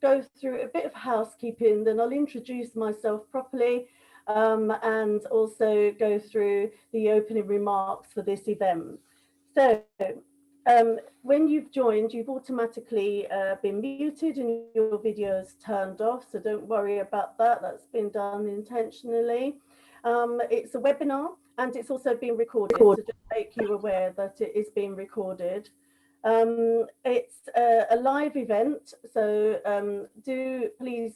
go through a bit of housekeeping, then I'll introduce myself properly, and also go through the opening remarks for this event. So when you've joined, you've automatically been muted and your video's turned off, so don't worry about that. That's been done intentionally. It's a webinar and it's also being recorded, so just make you aware that it is being recorded. It's a live event, so do please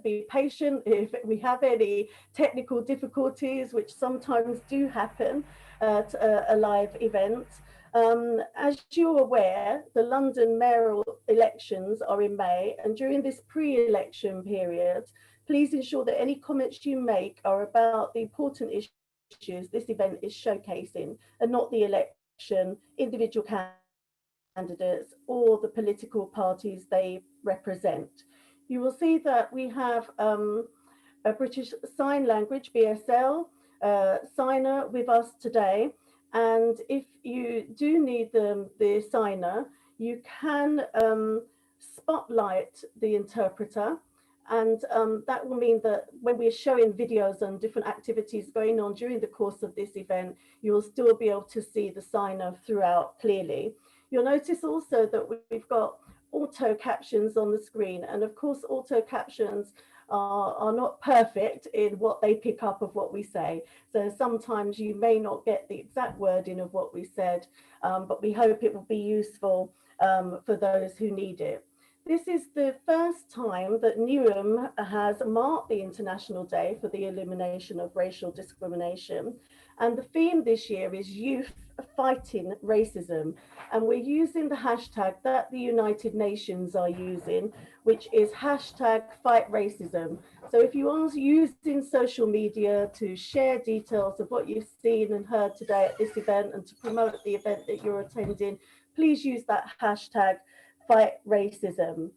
be patient if we have any technical difficulties, which sometimes do happen at a live event. As you're aware, the London mayoral elections are in May, and during this pre-election period, please ensure that any comments you make are about the important issues this event is showcasing and not the election, individual candidates, or the political parties they represent. You will see that we have a British Sign Language, BSL, signer with us today. And if you do need the signer, you can spotlight the interpreter. And that will mean that when we're showing videos and different activities going on during the course of this event, you'll still be able to see the signer throughout clearly. You'll notice also that we've got auto captions on the screen. And of course, auto captions are not perfect in what they pick up of what we say. So sometimes you may not get the exact wording of what we said, but we hope it will be useful for those who need it. This is the first time that Newham has marked the International Day for the Elimination of Racial Discrimination. And the theme this year is Youth Fighting Racism. And we're using the hashtag that the United Nations are using, which is hashtag Fight Racism. So if you are using social media to share details of what you've seen and heard today at this event and to promote the event that you're attending, please use that hashtag Fight Racism.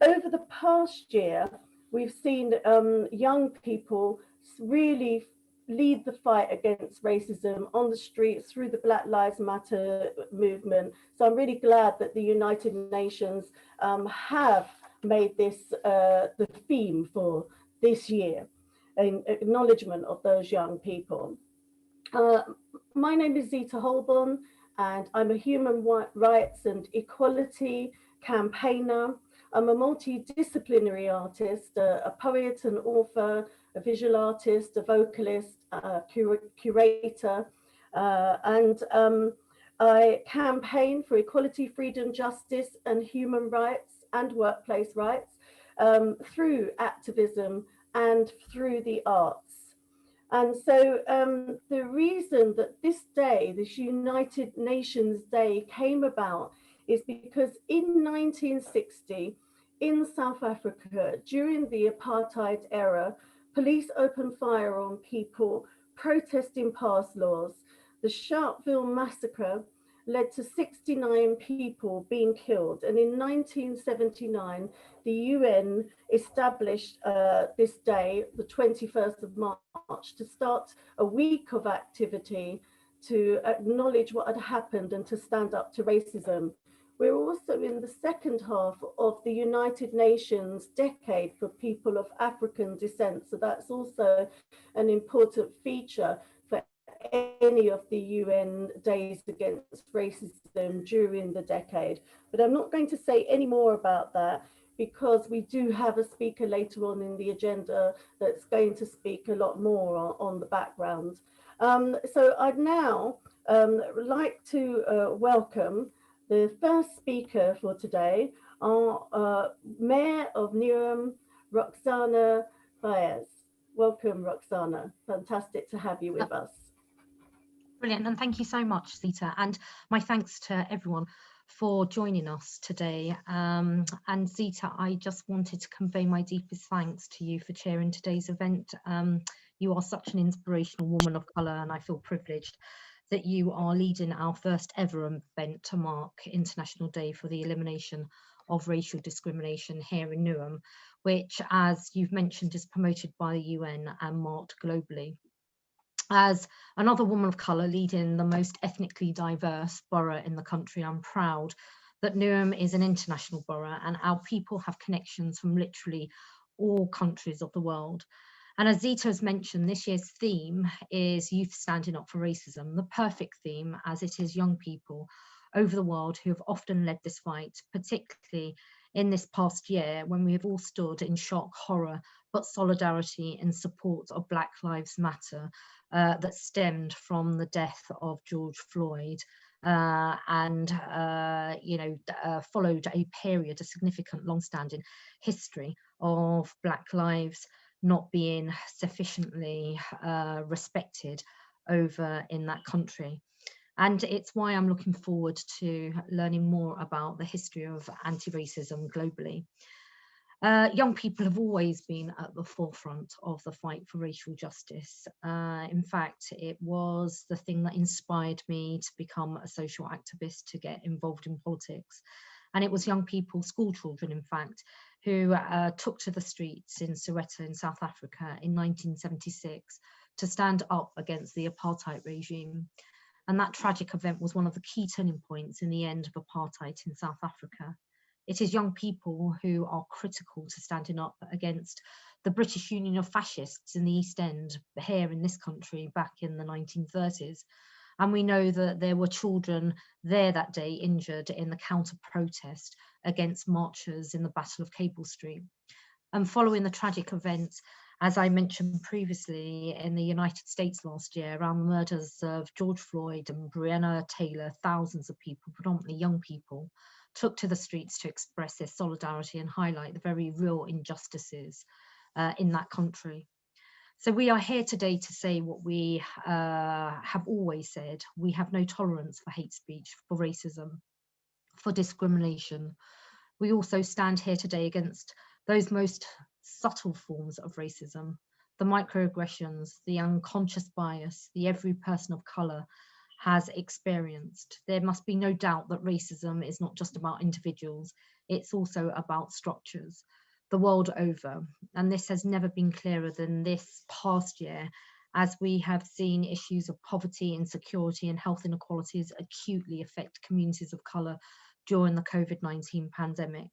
Over the past year, we've seen young people really lead the fight against racism on the streets through the Black Lives Matter movement. So I'm really glad that the United Nations have made this the theme for this year, in acknowledgement of those young people. My name is Zita Holborn, and I'm a human rights and equality campaigner. I'm a multidisciplinary artist, a poet, an author, a visual artist, a vocalist, a curator, and I campaign for equality, freedom, justice, and human rights and workplace rights through activism and through the arts. And so the reason that this day, this United Nations Day came about is because in 1960, in South Africa, during the apartheid era, police opened fire on people protesting past laws. The Sharpville Massacre led to 69 people being killed. And in 1979, the UN established this day, the 21st of March, to start a week of activity to acknowledge what had happened and to stand up to racism. We're also in the second half of the United Nations decade for people of African descent. So that's also an important feature for any of the UN days against racism during the decade. But I'm not going to say any more about that because we do have a speaker later on in the agenda that's going to speak a lot more on the background. So I'd now like to welcome the first speaker for today, our Mayor of Newham, Roxana Baez. Welcome, Roxana. Fantastic to have you with us. Brilliant, and thank you so much, Zita, and my thanks to everyone for joining us today. And Zita, I just wanted to convey my deepest thanks to you for chairing today's event. You are such an inspirational woman of colour, and I feel privileged that you are leading our first ever event to mark International Day for the Elimination of Racial Discrimination here in Newham, which, as you've mentioned, is promoted by the UN and marked globally. As another woman of colour leading the most ethnically diverse borough in the country, I'm proud that Newham is an international borough and our people have connections from literally all countries of the world. And as Zita has mentioned, this year's theme is Youth Standing Up for Racism, the perfect theme as it is young people over the world who have often led this fight, particularly in this past year when we have all stood in shock, horror, but solidarity in support of Black Lives Matter that stemmed from the death of George Floyd and followed a period, a significant long-standing history of Black lives not being sufficiently respected over in that country. And it's why I'm looking forward to learning more about the history of anti-racism globally. Young people have always been at the forefront of the fight for racial justice. In fact, it was the thing that inspired me to become a social activist, to get involved in politics. And it was young people, school children, in fact, who took to the streets in Soweto in South Africa in 1976 to stand up against the apartheid regime. And that tragic event was one of the key turning points in the end of apartheid in South Africa. It is young people who are critical to standing up against the British Union of Fascists in the East End, here in this country back in the 1930s. And we know that there were children there that day injured in the counter-protest against marchers in the Battle of Cable Street. And following the tragic event, as I mentioned previously, in the United States last year, around the murders of George Floyd and Breonna Taylor, thousands of people, predominantly young people, took to the streets to express their solidarity and highlight the very real injustices in that country. So we are here today to say what we have always said. We have no tolerance for hate speech, for racism, for discrimination. We also stand here today against those most subtle forms of racism, the microaggressions, the unconscious bias, the every person of colour has experienced. There must be no doubt that racism is not just about individuals, it's also about structures the world over. And this has never been clearer than this past year, as we have seen issues of poverty, insecurity and health inequalities acutely affect communities of colour during the COVID-19 pandemic.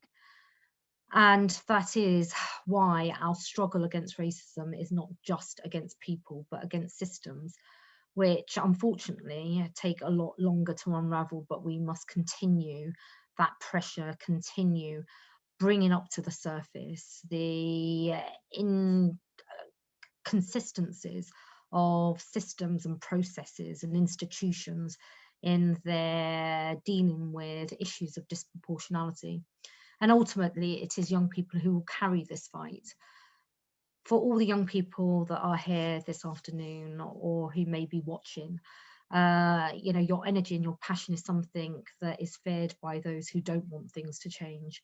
And that is why our struggle against racism is not just against people, but against systems, which unfortunately take a lot longer to unravel, but we must continue that pressure, continue bringing up to the surface the inconsistencies of systems and processes and institutions in their dealing with issues of disproportionality. And ultimately, it is young people who will carry this fight. For all the young people that are here this afternoon or who may be watching, your energy and your passion is something that is fed by those who don't want things to change.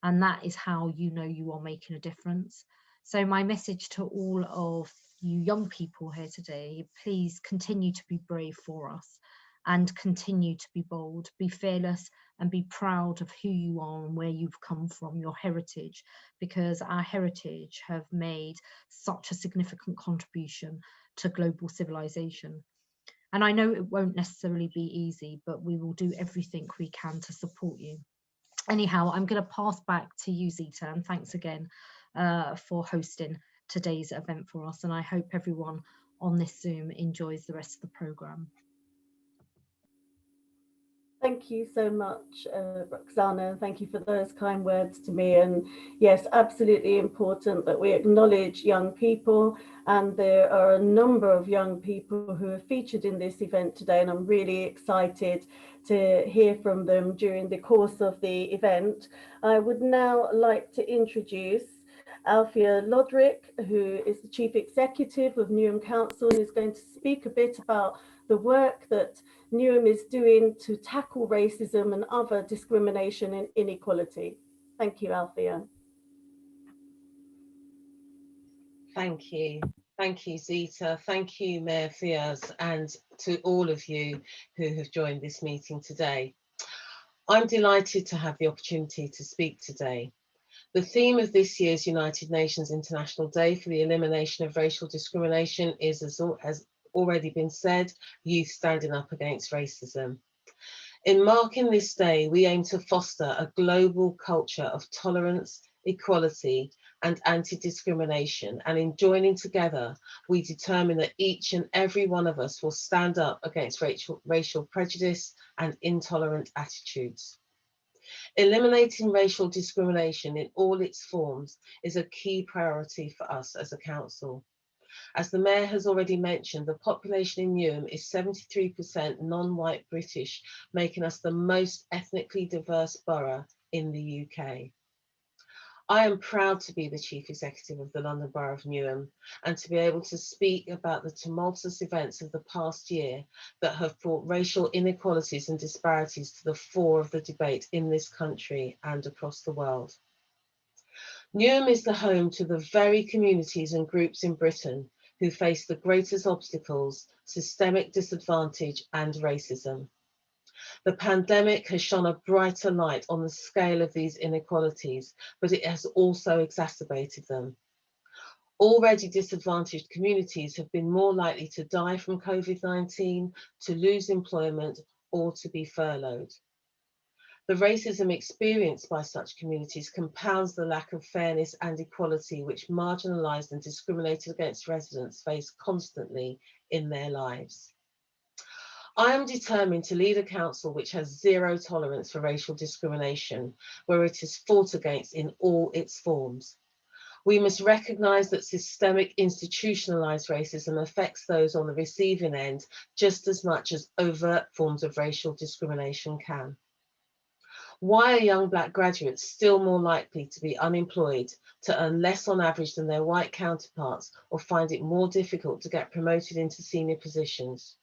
And that is how you know you are making a difference. So my message to all of you young people here today, please continue to be brave for us and continue to be bold, be fearless and be proud of who you are and where you've come from, your heritage, because our heritage have made such a significant contribution to global civilization. And I know it won't necessarily be easy, but we will do everything we can to support you. Anyhow, I'm going to pass back to you, Zita, and thanks again for hosting today's event for us. And I hope everyone on this Zoom enjoys the rest of the programme. Thank you so much, Roxana. Thank you for those kind words to me. And yes, absolutely important that we acknowledge young people. And there are a number of young people who are featured in this event today. And I'm really excited to hear from them during the course of the event. I would now like to introduce Alfie Lodrick, who is the Chief Executive of Newham Council and is going to speak a bit about the work that Newham is doing to tackle racism and other discrimination and inequality. Thank you, Alfia. Thank you. Thank you, Zita. Thank you, Mayor Fiaz, and to all of you who have joined this meeting today. I'm delighted to have the opportunity to speak today. The theme of this year's United Nations International Day for the Elimination of Racial Discrimination is, as already been said, youth standing up against racism. In marking this day, we aim to foster a global culture of tolerance, equality, and anti-discrimination. And in joining together, we determine that each and every one of us will stand up against racial prejudice and intolerant attitudes. Eliminating racial discrimination in all its forms is a key priority for us as a council. As the Mayor has already mentioned, the population in Newham is 73% non-white British, making us the most ethnically diverse borough in the UK. I am proud to be the Chief Executive of the London Borough of Newham and to be able to speak about the tumultuous events of the past year that have brought racial inequalities and disparities to the fore of the debate in this country and across the world. Newham is the home to the very communities and groups in Britain who face the greatest obstacles, systemic disadvantage and racism. The pandemic has shone a brighter light on the scale of these inequalities, but it has also exacerbated them. Already disadvantaged communities have been more likely to die from COVID-19, to lose employment, or to be furloughed. The racism experienced by such communities compounds the lack of fairness and equality which marginalised and discriminated against residents face constantly in their lives. I am determined to lead a council which has zero tolerance for racial discrimination, where it is fought against in all its forms. We must recognise that systemic institutionalised racism affects those on the receiving end just as much as overt forms of racial discrimination can. Why are young Black graduates still more likely to be unemployed, to earn less on average than their white counterparts, or find it more difficult to get promoted into senior positions?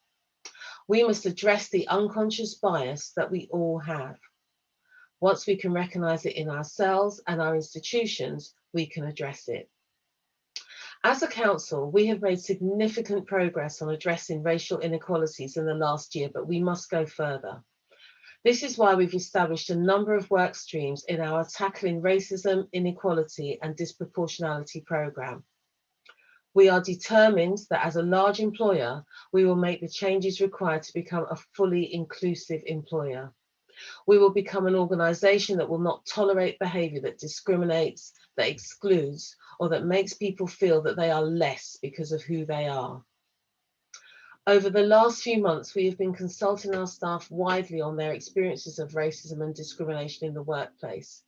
We must address the unconscious bias that we all have. Once we can recognise it in ourselves and our institutions, we can address it. As a council, we have made significant progress on addressing racial inequalities in the last year, but we must go further. This is why we've established a number of work streams in our Tackling Racism, Inequality and Disproportionality programme. We are determined that as a large employer, we will make the changes required to become a fully inclusive employer. We will become an organisation that will not tolerate behaviour that discriminates, that excludes, or that makes people feel that they are less because of who they are. Over the last few months, we have been consulting our staff widely on their experiences of racism and discrimination in the workplace.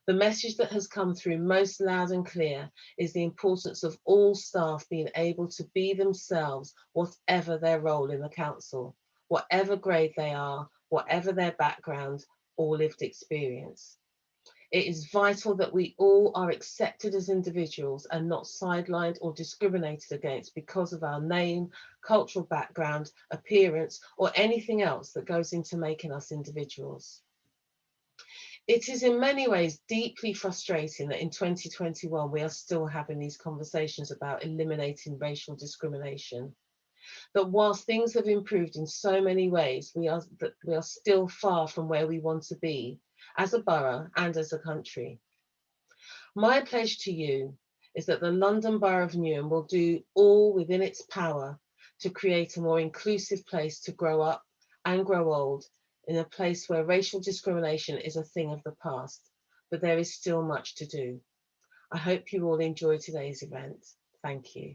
The message that has come through most loud and clear is the importance of all staff being able to be themselves, whatever their role in the council, whatever grade they are, whatever their background or lived experience. It is vital that we all are accepted as individuals and not sidelined or discriminated against because of our name, cultural background, appearance, or anything else that goes into making us individuals. It is in many ways deeply frustrating that in 2021 we are still having these conversations about eliminating racial discrimination. That whilst things have improved in so many ways, we are still far from where we want to be as a borough and as a country. My pledge to you is that the London Borough of Newham will do all within its power to create a more inclusive place to grow up and grow old, in a place where racial discrimination is a thing of the past, but there is still much to do. I hope you all enjoy today's event. Thank you.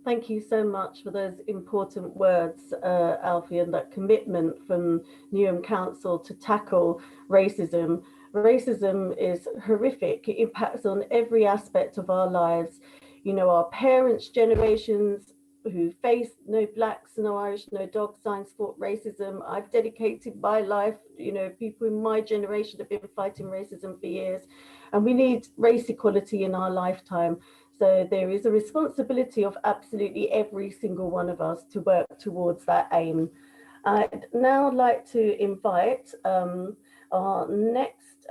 Thank you so much for those important words, Alfie, and that commitment from Newham Council to tackle racism. Racism is horrific. It impacts on every aspect of our lives. You know, our parents' generations who faced no Blacks, no Irish, no dog signs fought racism. I've dedicated my life, you know, people in my generation have been fighting racism for years, and we need race equality in our lifetime. So there is a responsibility of absolutely every single one of us to work towards that aim. I'd now like to invite our next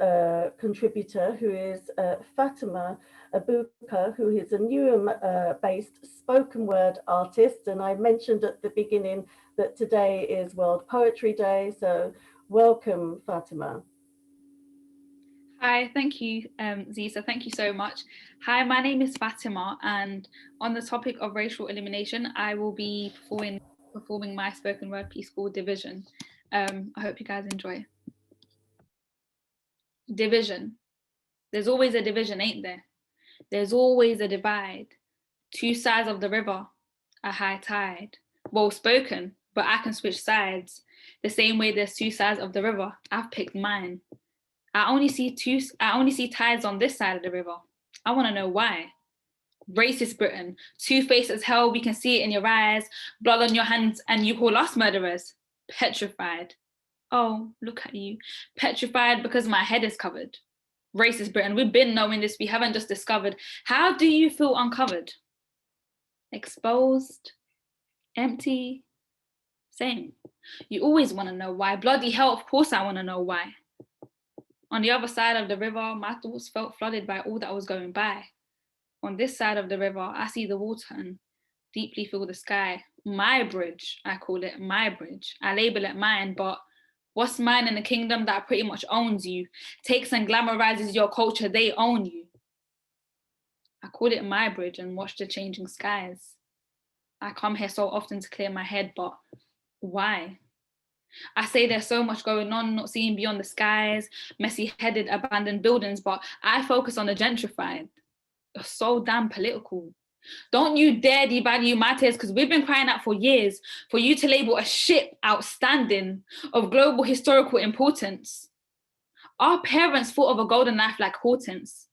contributor, who is Fatima Abubakar, who is a Newham-based spoken word artist. And I mentioned at the beginning that today is World Poetry Day, so welcome, Fatima. Hi, thank you, Zisa. Thank you so much. Hi, my name is Fatima, and on the topic of racial elimination, I will be performing my spoken word piece called Division. I hope you guys enjoy. Division. There's always a division, ain't there? There's always a divide. Two sides of the river, a high tide. Well spoken, but I can switch sides. The same way there's two sides of the river, I've picked mine. I only see tides on this side of the river. I want to know why. Racist Britain, two-faced as hell, we can see it in your eyes, blood on your hands, and you call us murderers. Petrified. Oh, look at you. Petrified because my head is covered. Racist Britain, we've been knowing this, we haven't just discovered. How do you feel uncovered? Exposed? Empty? Same. You always want to know why. Bloody hell, of course I want to know why. On the other side of the river, my thoughts felt flooded by all that was going by. On this side of the river, I see the water and deeply feel the sky. My bridge, I call it my bridge. I label it mine, but what's mine in a kingdom that pretty much owns you, takes and glamorizes your culture, they own you. I call it my bridge and watch the changing skies. I come here so often to clear my head, but why? I say there's so much going on, not seeing beyond the skies, messy-headed, abandoned buildings, but I focus on the gentrified. You're so damn political. Don't you dare devalue my tears, because we've been crying out for years for you to label a ship outstanding of global historical importance. Our parents thought of a golden knife like Hortense.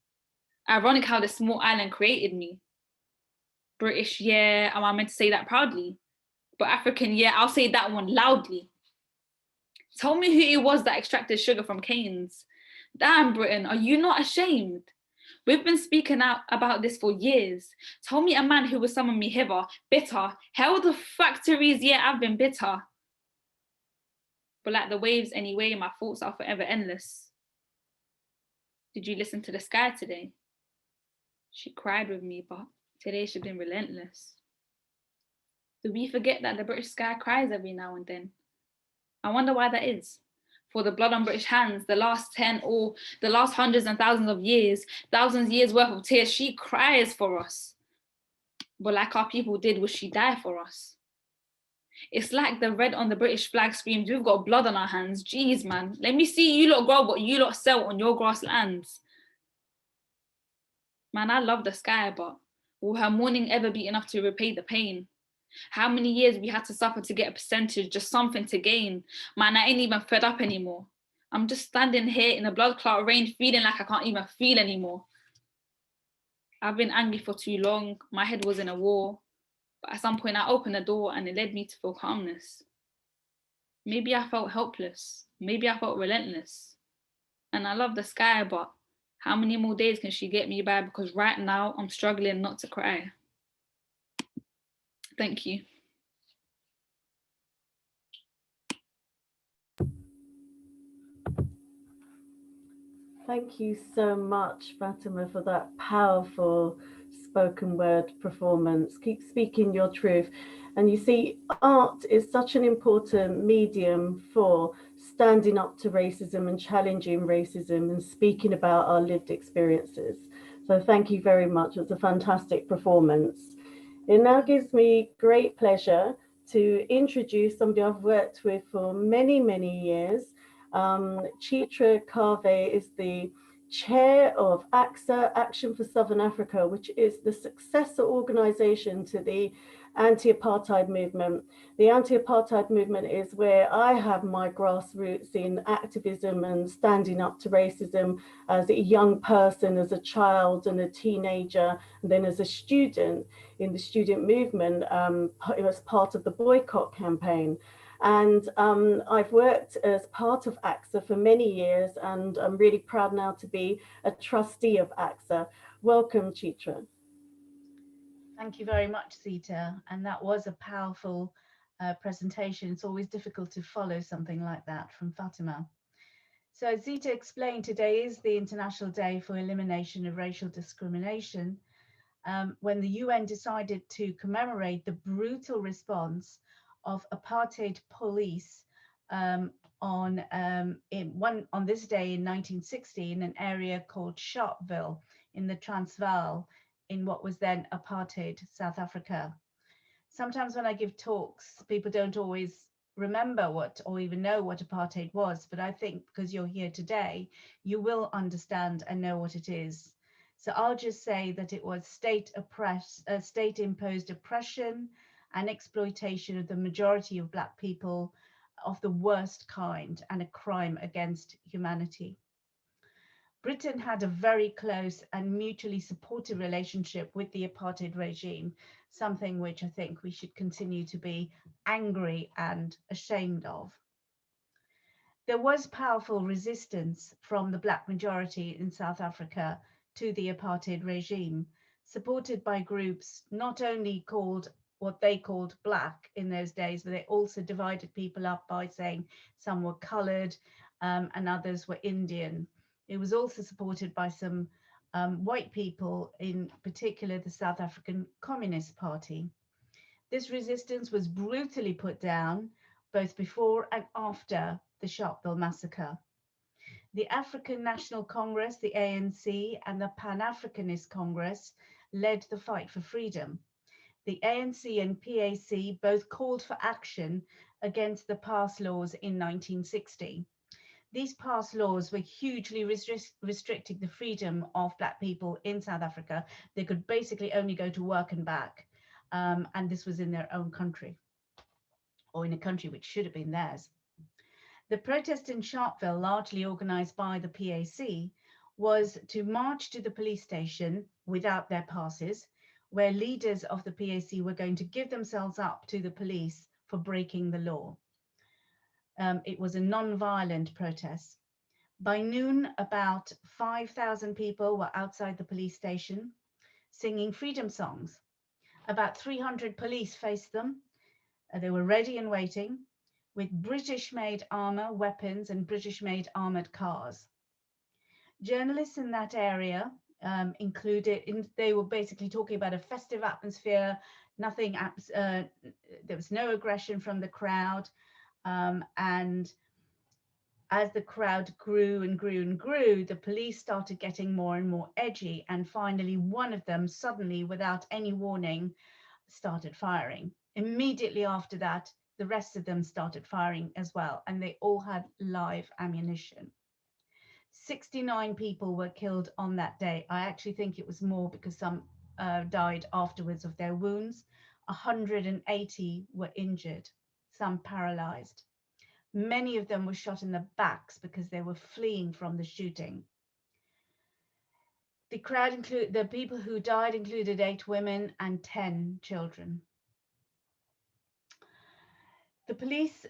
Ironic how this small island created me. British, yeah, am I meant to say that proudly? But African, yeah, I'll say that one loudly. Tell me who it was that extracted sugar from canes. Damn, Britain, are you not ashamed? We've been speaking out about this for years. Tell me a man who would summon me hither, bitter. Hell the factories, yeah, I've been bitter. But like the waves anyway, my thoughts are forever endless. Did you listen to the sky today? She cried with me, but today she's been relentless. Do we forget that the British sky cries every now and then? I wonder why that is. For the blood on British hands, the last 10 or the last hundreds and thousands of years, thousands of years worth of tears, she cries for us. But like our people did, would she die for us? It's like the red on the British flag screams, we've got blood on our hands. Jeez, man, let me see you lot grow what you lot sell on your grasslands. Man, I love the sky, but will her mourning ever be enough to repay the pain? How many years we had to suffer to get a percentage, just something to gain. Man, I ain't even fed up anymore. I'm just standing here in a blood clot rain, feeling like I can't even feel anymore. I've been angry for too long. My head was in a war. But at some point I opened the door and it led me to feel calmness. Maybe I felt helpless. Maybe I felt relentless. And I love the sky, but how many more days can she get me by? Because right now I'm struggling not to cry. Thank you. Thank you so much, Fatima, for that powerful spoken word performance. Keep speaking your truth. And you see, art is such an important medium for standing up to racism and challenging racism and speaking about our lived experiences. So thank you very much. It was a fantastic performance. It now gives me great pleasure to introduce somebody I've worked with for many, many years. Chitra Carve is the chair of AXA, Action for Southern Africa, which is the successor organization to the anti-apartheid movement. The anti-apartheid movement is where I have my grassroots in activism and standing up to racism as a young person, as a child and a teenager, and then as a student in the student movement as part of the boycott campaign. And I've worked as part of AXA for many years, and I'm really proud now to be a trustee of AXA. Welcome, Chitra. Thank you very much, Zita. And that was a powerful presentation. It's always difficult to follow something like that from Fatima. So as Zita explained, today is the International Day for Elimination of Racial Discrimination, when the UN decided to commemorate the brutal response of apartheid police on this day in 1960 in an area called Sharpville in the Transvaal in what was then apartheid South Africa. Sometimes when I give talks, people don't always remember what or even know what apartheid was, but I think because you're here today, you will understand and know what it is. So I'll just say that it was state-imposed oppression and exploitation of the majority of Black people of the worst kind and a crime against humanity. Britain had a very close and mutually supportive relationship with the apartheid regime, something which I think we should continue to be angry and ashamed of. There was powerful resistance from the Black majority in South Africa to the apartheid regime, supported by groups not only called what they called Black in those days, but they also divided people up by saying some were coloured and others were Indian. It was also supported by some white people, in particular the South African Communist Party. This resistance was brutally put down both before and after the Sharpeville Massacre. The African National Congress, the ANC, and the Pan-Africanist Congress led the fight for freedom. The ANC and PAC both called for action against the pass laws in 1960. These past laws were hugely restricting the freedom of Black people in South Africa. They could basically only go to work and back, and this was in their own country, or in a country which should have been theirs. The protest in Sharpeville, largely organised by the PAC, was to march to the police station without their passes, where leaders of the PAC were going to give themselves up to the police for breaking the law. It was a non-violent protest. By noon, about 5,000 people were outside the police station singing freedom songs. About 300 police faced them. They were ready and waiting with British-made armour, weapons, and British-made armoured cars. Journalists in that area they were basically talking about a festive atmosphere, there was no aggression from the crowd. And as the crowd grew and grew and grew, the police started getting more and more edgy. And finally, one of them suddenly, without any warning, started firing. Immediately after that, the rest of them started firing as well. And they all had live ammunition. 69 people were killed on that day. I actually think it was more because some died afterwards of their wounds. 180 were injured, some paralyzed. Many of them were shot in the backs because they were fleeing from the shooting. The people who died included 8 women and 10 children.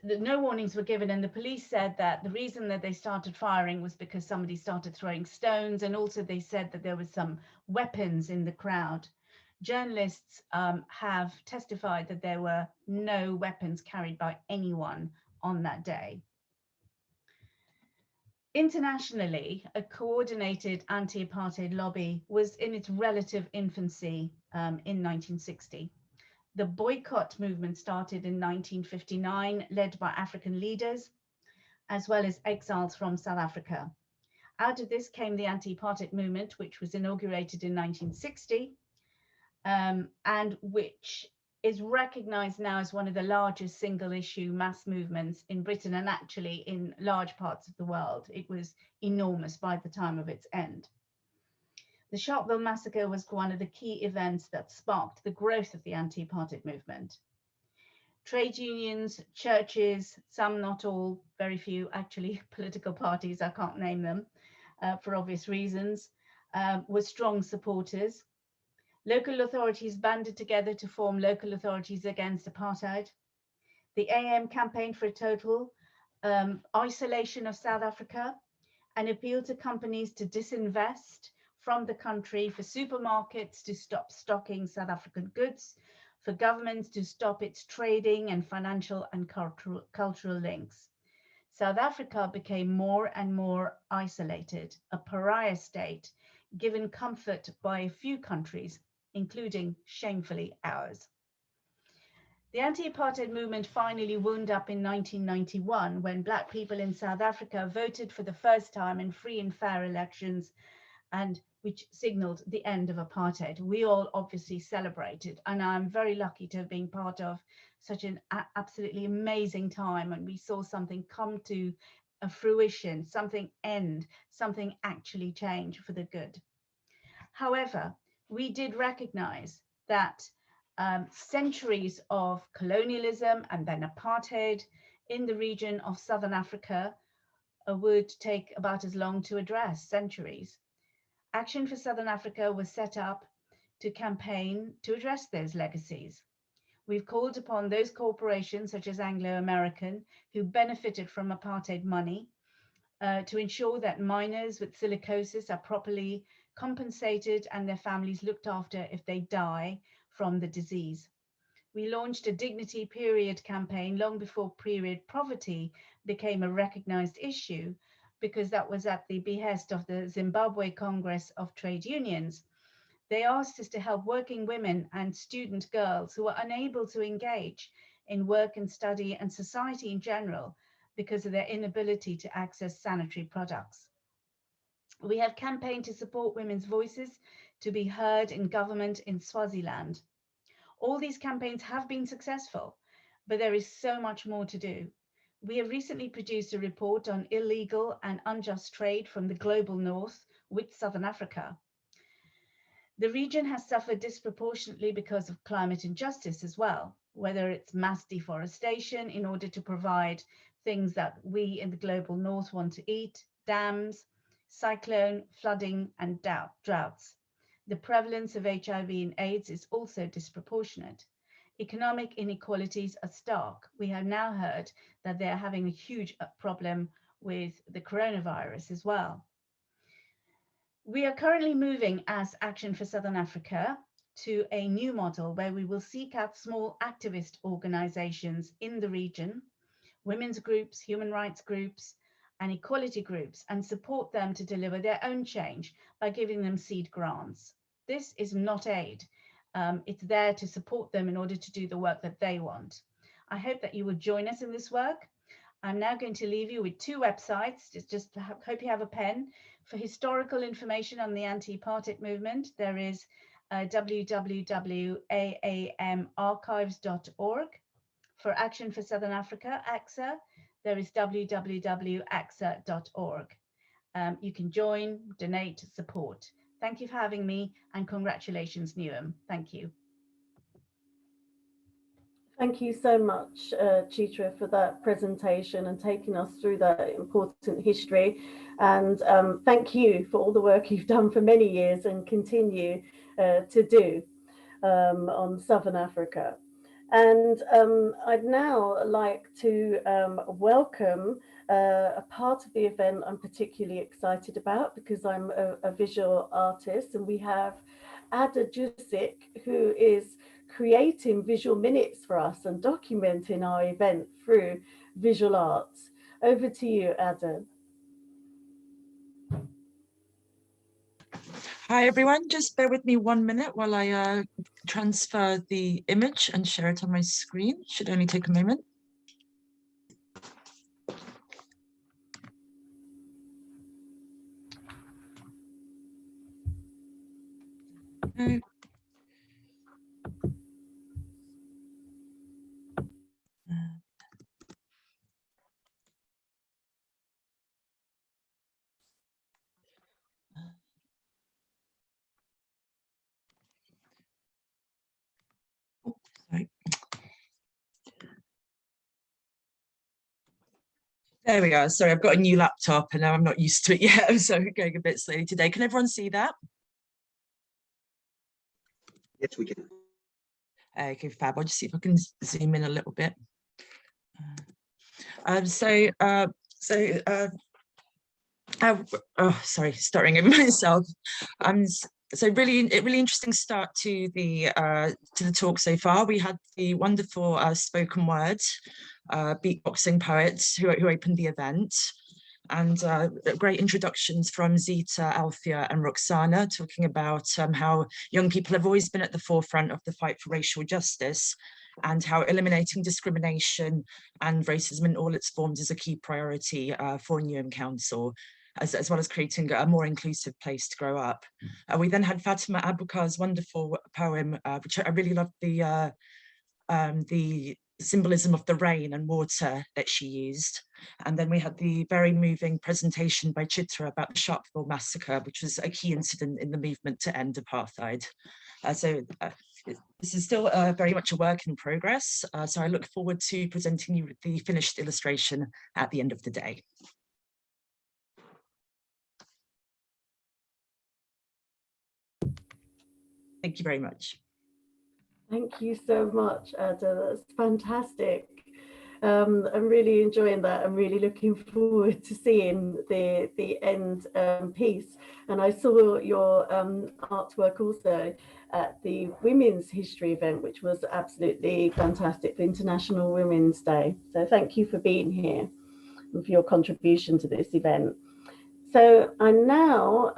No warnings were given, and the police said that the reason that they started firing was because somebody started throwing stones, and also they said that there was some weapons in the crowd. Journalists have testified that there were no weapons carried by anyone on that day. Internationally, a coordinated anti-apartheid lobby was in its relative infancy in 1960. The boycott movement started in 1959, led by African leaders, as well as exiles from South Africa. Out of this came the anti-apartheid movement, which was inaugurated in 1960, and which is recognized now as one of the largest single-issue mass movements in Britain and actually in large parts of the world. It was enormous by the time of its end. The Sharpeville Massacre was one of the key events that sparked the growth of the anti-apartheid movement. Trade unions, churches, some, not all, very few actually, political parties, I can't name them for obvious reasons, were strong supporters. Local authorities banded together to form local authorities against apartheid. The AM campaigned for a total isolation of South Africa and appealed to companies to disinvest from the country, for supermarkets to stop stocking South African goods, for governments to stop its trading and financial and cultural links. South Africa became more and more isolated, a pariah state, given comfort by a few countries, including, shamefully, ours. The anti-apartheid movement finally wound up in 1991 when Black people in South Africa voted for the first time in free and fair elections, and which signaled the end of apartheid. We all obviously celebrated, and I'm very lucky to have been part of such an absolutely amazing time when we saw something come to a fruition, something end, something actually change for the good. However, we did recognize that centuries of colonialism and then apartheid in the region of Southern Africa would take about as long to address, centuries. Action for Southern Africa was set up to campaign to address those legacies. We've called upon those corporations such as Anglo-American who benefited from apartheid money to ensure that miners with silicosis are properly compensated and their families looked after if they die from the disease. We launched a dignity period campaign long before period poverty became a recognized issue, because that was at the behest of the Zimbabwe Congress of Trade Unions. They asked us to help working women and student girls who are unable to engage in work and study and society in general because of their inability to access sanitary products. We have campaigned to support women's voices to be heard in government in Swaziland. All these campaigns have been successful, but there is so much more to do. We have recently produced a report on illegal and unjust trade from the global north with Southern Africa. The region has suffered disproportionately because of climate injustice as well, whether it's mass deforestation in order to provide things that we in the global north want to eat, dams, cyclone, flooding, and droughts. The prevalence of HIV and AIDS is also disproportionate. Economic inequalities are stark. We have now heard that they're having a huge problem with the coronavirus as well. We are currently moving as Action for Southern Africa to a new model where we will seek out small activist organizations in the region, women's groups, human rights groups, and equality groups, and support them to deliver their own change by giving them seed grants. This is not aid. It's there to support them in order to do the work that they want. I hope that you will join us in this work. I'm now going to leave you with two websites. Just hope you have a pen. For historical information on the anti-apartheid movement, there is www.aamarchives.org. For Action for Southern Africa, AXA, there is www.axa.org. You can join, donate, support. Thank you for having me, and congratulations, Newham. Thank you. Thank you so much, Chitra, for that presentation and taking us through that important history. And thank you for all the work you've done for many years and continue to do on Southern Africa. And I'd now like to welcome a part of the event I'm particularly excited about, because I'm a visual artist, and we have Ada Jusik, who is creating visual minutes for us and documenting our event through visual arts. Over to you, Ada. Hi everyone, just bear with me 1 minute while I transfer the image and share it on my screen. Should only take a moment. Okay. Sorry. There we are. Sorry, I've got a new laptop and now I'm not used to it yet, so I'm going a bit slowly today. Can everyone see that? Yes, we can. Okay, fab. I'll just see if I can zoom in a little bit. Sorry, stuttering over myself. So really interesting start to the talk so far. We had the wonderful spoken word beatboxing poets who opened the event, and great introductions from Zita, Alfie and Roxana, talking about how young people have always been at the forefront of the fight for racial justice, and how eliminating discrimination and racism in all its forms is a key priority for Newham Council, as well as creating a more inclusive place to grow up. We then had Fatima Abubakar's wonderful poem, which I really loved the symbolism of the rain and water that she used. And then we had the very moving presentation by Chitra about the Sharpville Massacre, which was a key incident in the movement to end apartheid. This is still very much a work in progress, so I look forward to presenting you with the finished illustration at the end of the day. Thank you very much. Thank you so much, Ada. That's fantastic. I'm really enjoying that. I'm really looking forward to seeing the end piece. And I saw your artwork also at the Women's History event, which was absolutely fantastic for International Women's Day. So thank you for being here and for your contribution to this event. So I now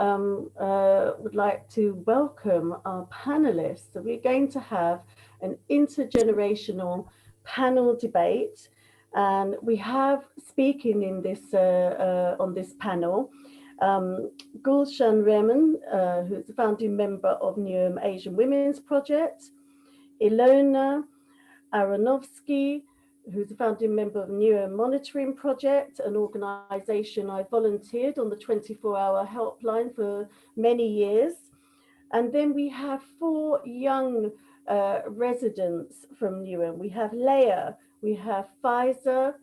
would like to welcome our panelists. So we're going to have an intergenerational panel debate, and we have speaking in this on this panel Gulshan Rehman, who's a founding member of Newham Asian Women's Project, Ilona Aronovsky, who's a founding member of Newham Monitoring Project, an organisation I volunteered on the 24-hour helpline for many years. And then we have 4 young residents from Newham. We have Leah, we have Faiza,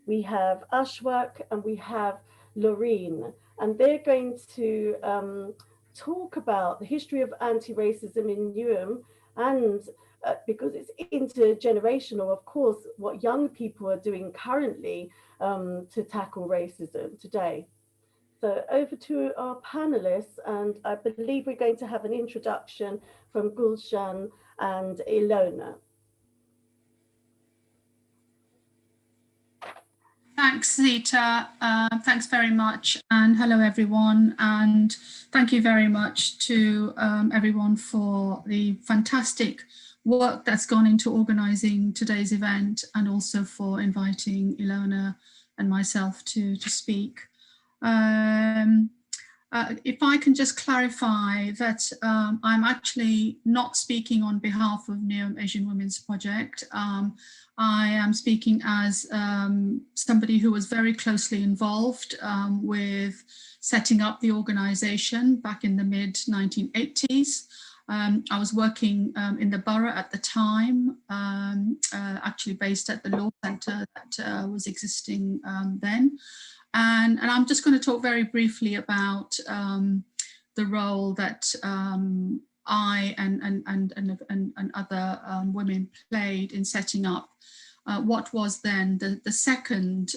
we have Ashwak, and we have Loreen. And they're going to talk about the history of anti-racism in Newham, and because it's intergenerational, of course, what young people are doing currently to tackle racism today. So over to our panelists, and I believe we're going to have an introduction from Gulshan and Ilona. Thanks, Zita. Thanks very much, and hello everyone, and thank you very much to everyone for the fantastic work that's gone into organising today's event, and also for inviting Ilona and myself to speak. If I can just clarify that I'm actually not speaking on behalf of Newham Asian Women's Project. I am speaking as somebody who was very closely involved with setting up the organisation back in the mid-1980s. I was working in the borough at the time, actually based at the law centre that was existing then. And I'm just going to talk very briefly about the role that I and other women played in setting up what was then the second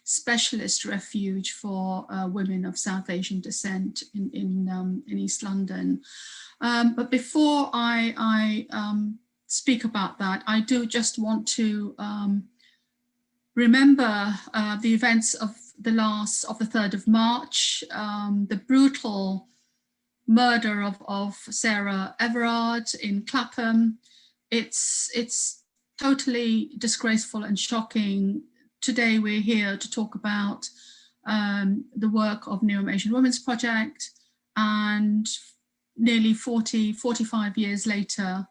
specialist refuge for women of South Asian descent in East London. But before I speak about that, I do just want to remember the events of the 3rd of March, the brutal murder of Sarah Everard in Clapham. It's totally disgraceful and shocking. Today we're here to talk about the work of Newham Asian Women's Project, and nearly 45 years later,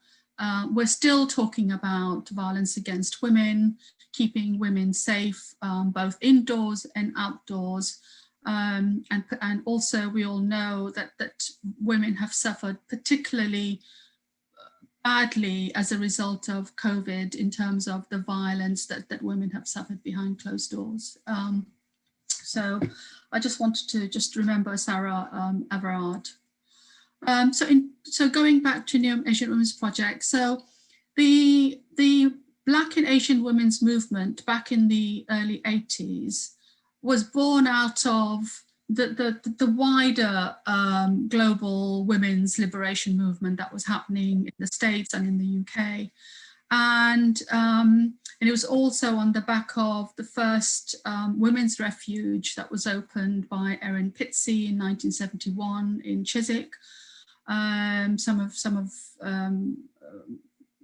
we're still talking about violence against women, keeping women safe, both indoors and outdoors. And also we all know that women have suffered particularly badly as a result of COVID in terms of the violence that women have suffered behind closed doors. So I just wanted to just remember Sarah Everard. So going back to Newham Asian Women's Project, so the Black and Asian women's movement back in the early 80s was born out of the wider global women's liberation movement that was happening in the States and in the UK. And it was also on the back of the first women's refuge that was opened by Erin Pitsey in 1971 in Chiswick. Some of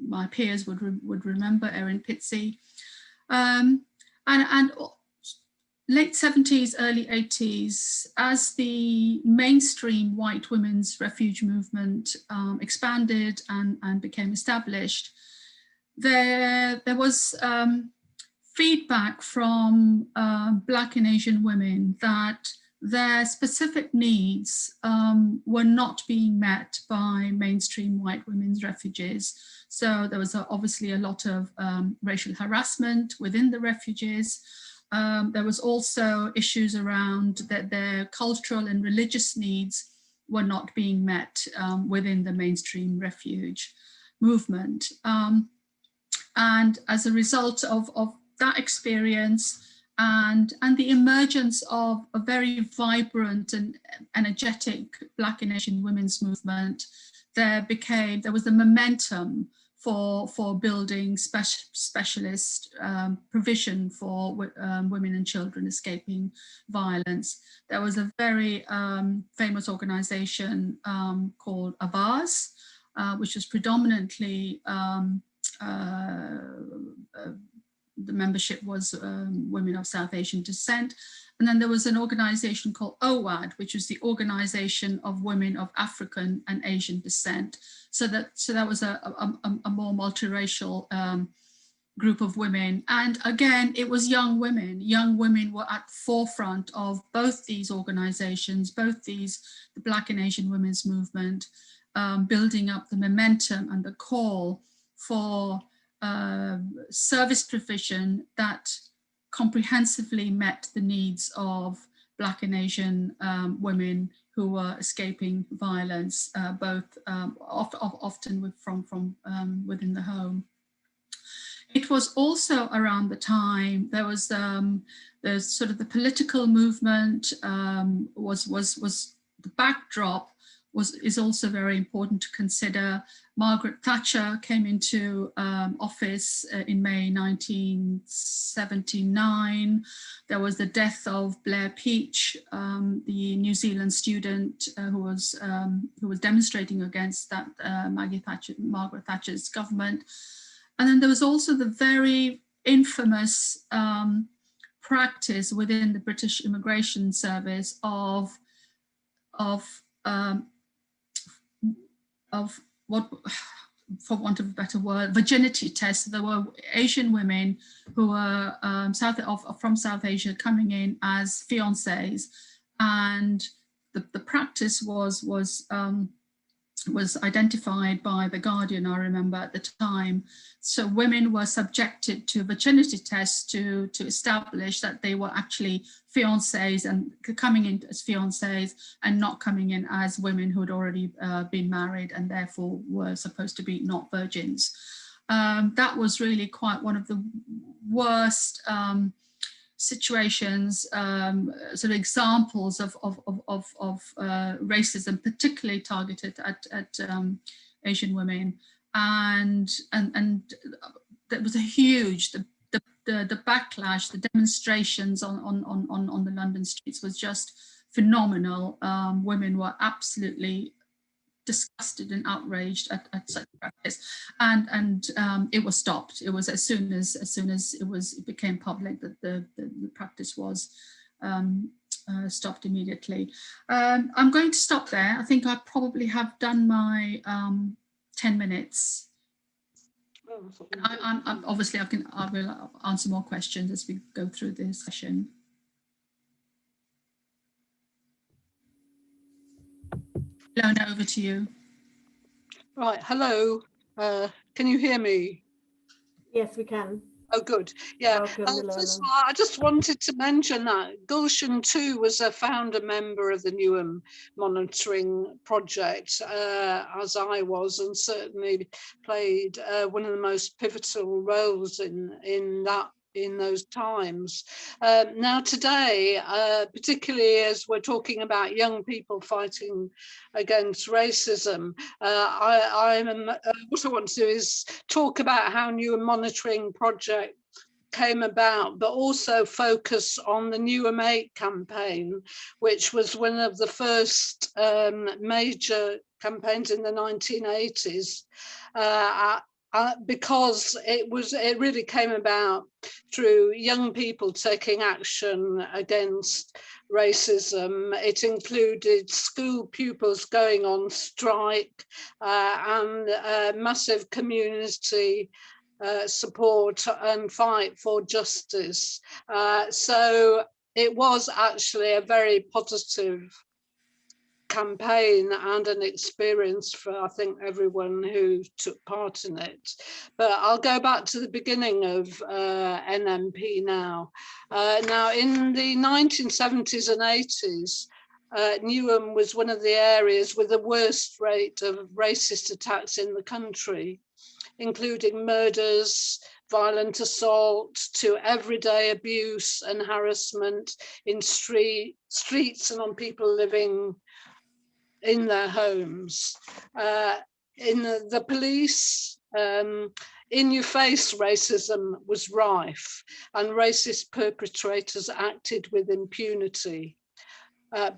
my peers would remember, Erin Pitsey. And late 70s, early 80s, as the mainstream white women's refuge movement expanded and became established, there was feedback from Black and Asian women that their specific needs were not being met by mainstream white women's refuges. So there was obviously a lot of racial harassment within the refuges. There was also issues around that their cultural and religious needs were not being met within the mainstream refuge movement. And as a result of that experience and the emergence of a very vibrant and energetic Black and Asian women's movement, there was the momentum for building specialist provision for women and children escaping violence. There was a very famous organization called Avaz, which was predominantly the membership was women of South Asian descent. And then there was an organization called OWAD, which was the Organization of Women of African and Asian Descent. So that was a more multiracial group of women. And again, it was young women. Young women were at the forefront of both these organizations, the Black and Asian women's movement, building up the momentum and the call for service provision that comprehensively met the needs of Black and Asian women who were escaping violence, often from within the home. It was also around the time there was there's sort of the political movement was the backdrop is also very important to consider. Margaret Thatcher came into office in May 1979. There was the death of Blair Peach, the New Zealand student who was demonstrating against that Margaret Thatcher's government. And then there was also the very infamous practice within the British Immigration Service of what, for want of a better word, virginity tests. There were Asian women who were from South Asia coming in as fiancés, and the practice was identified by The Guardian, I remember at the time. So women were subjected to virginity tests to establish that they were actually fiancés and coming in as fiancés and not coming in as women who had already been married and therefore were supposed to be not virgins. That was really quite one of the worst situations, sort of examples of racism, particularly targeted at Asian women, and that was a huge the backlash, the demonstrations on the London streets was just phenomenal. Women were absolutely disgusted and outraged at such practice, and it was stopped. It was as soon as it became public that the practice was stopped immediately. I'm going to stop there. I think I probably have done my 10 minutes. I'm obviously I will answer more questions as we go through this session. Lona, over to you. Right, hello. Can you hear me? Yes, we can. Oh, good. Yeah. Welcome, First of all, I just wanted to mention that Gulshan too was a founder member of the Newham monitoring project, as I was, and certainly played one of the most pivotal roles in those times. Now today, particularly as we're talking about young people fighting against racism, what I want to do is talk about how Newham Monitoring Project came about, but also focus on the Newham 8 campaign, which was one of the first major campaigns in the 1980s because it really came about through young people taking action against racism. It included school pupils going on strike and massive community support and fight for justice. So it was actually a very positive campaign and an experience for, I think, everyone who took part in it. But I'll go back to the beginning of NMP now. Now, in the 1970s and 80s, Newham was one of the areas with the worst rate of racist attacks in the country, including murders, violent assault, to everyday abuse and harassment in streets and on people living in their homes. In the police, in-your-face racism was rife, and racist perpetrators acted with impunity.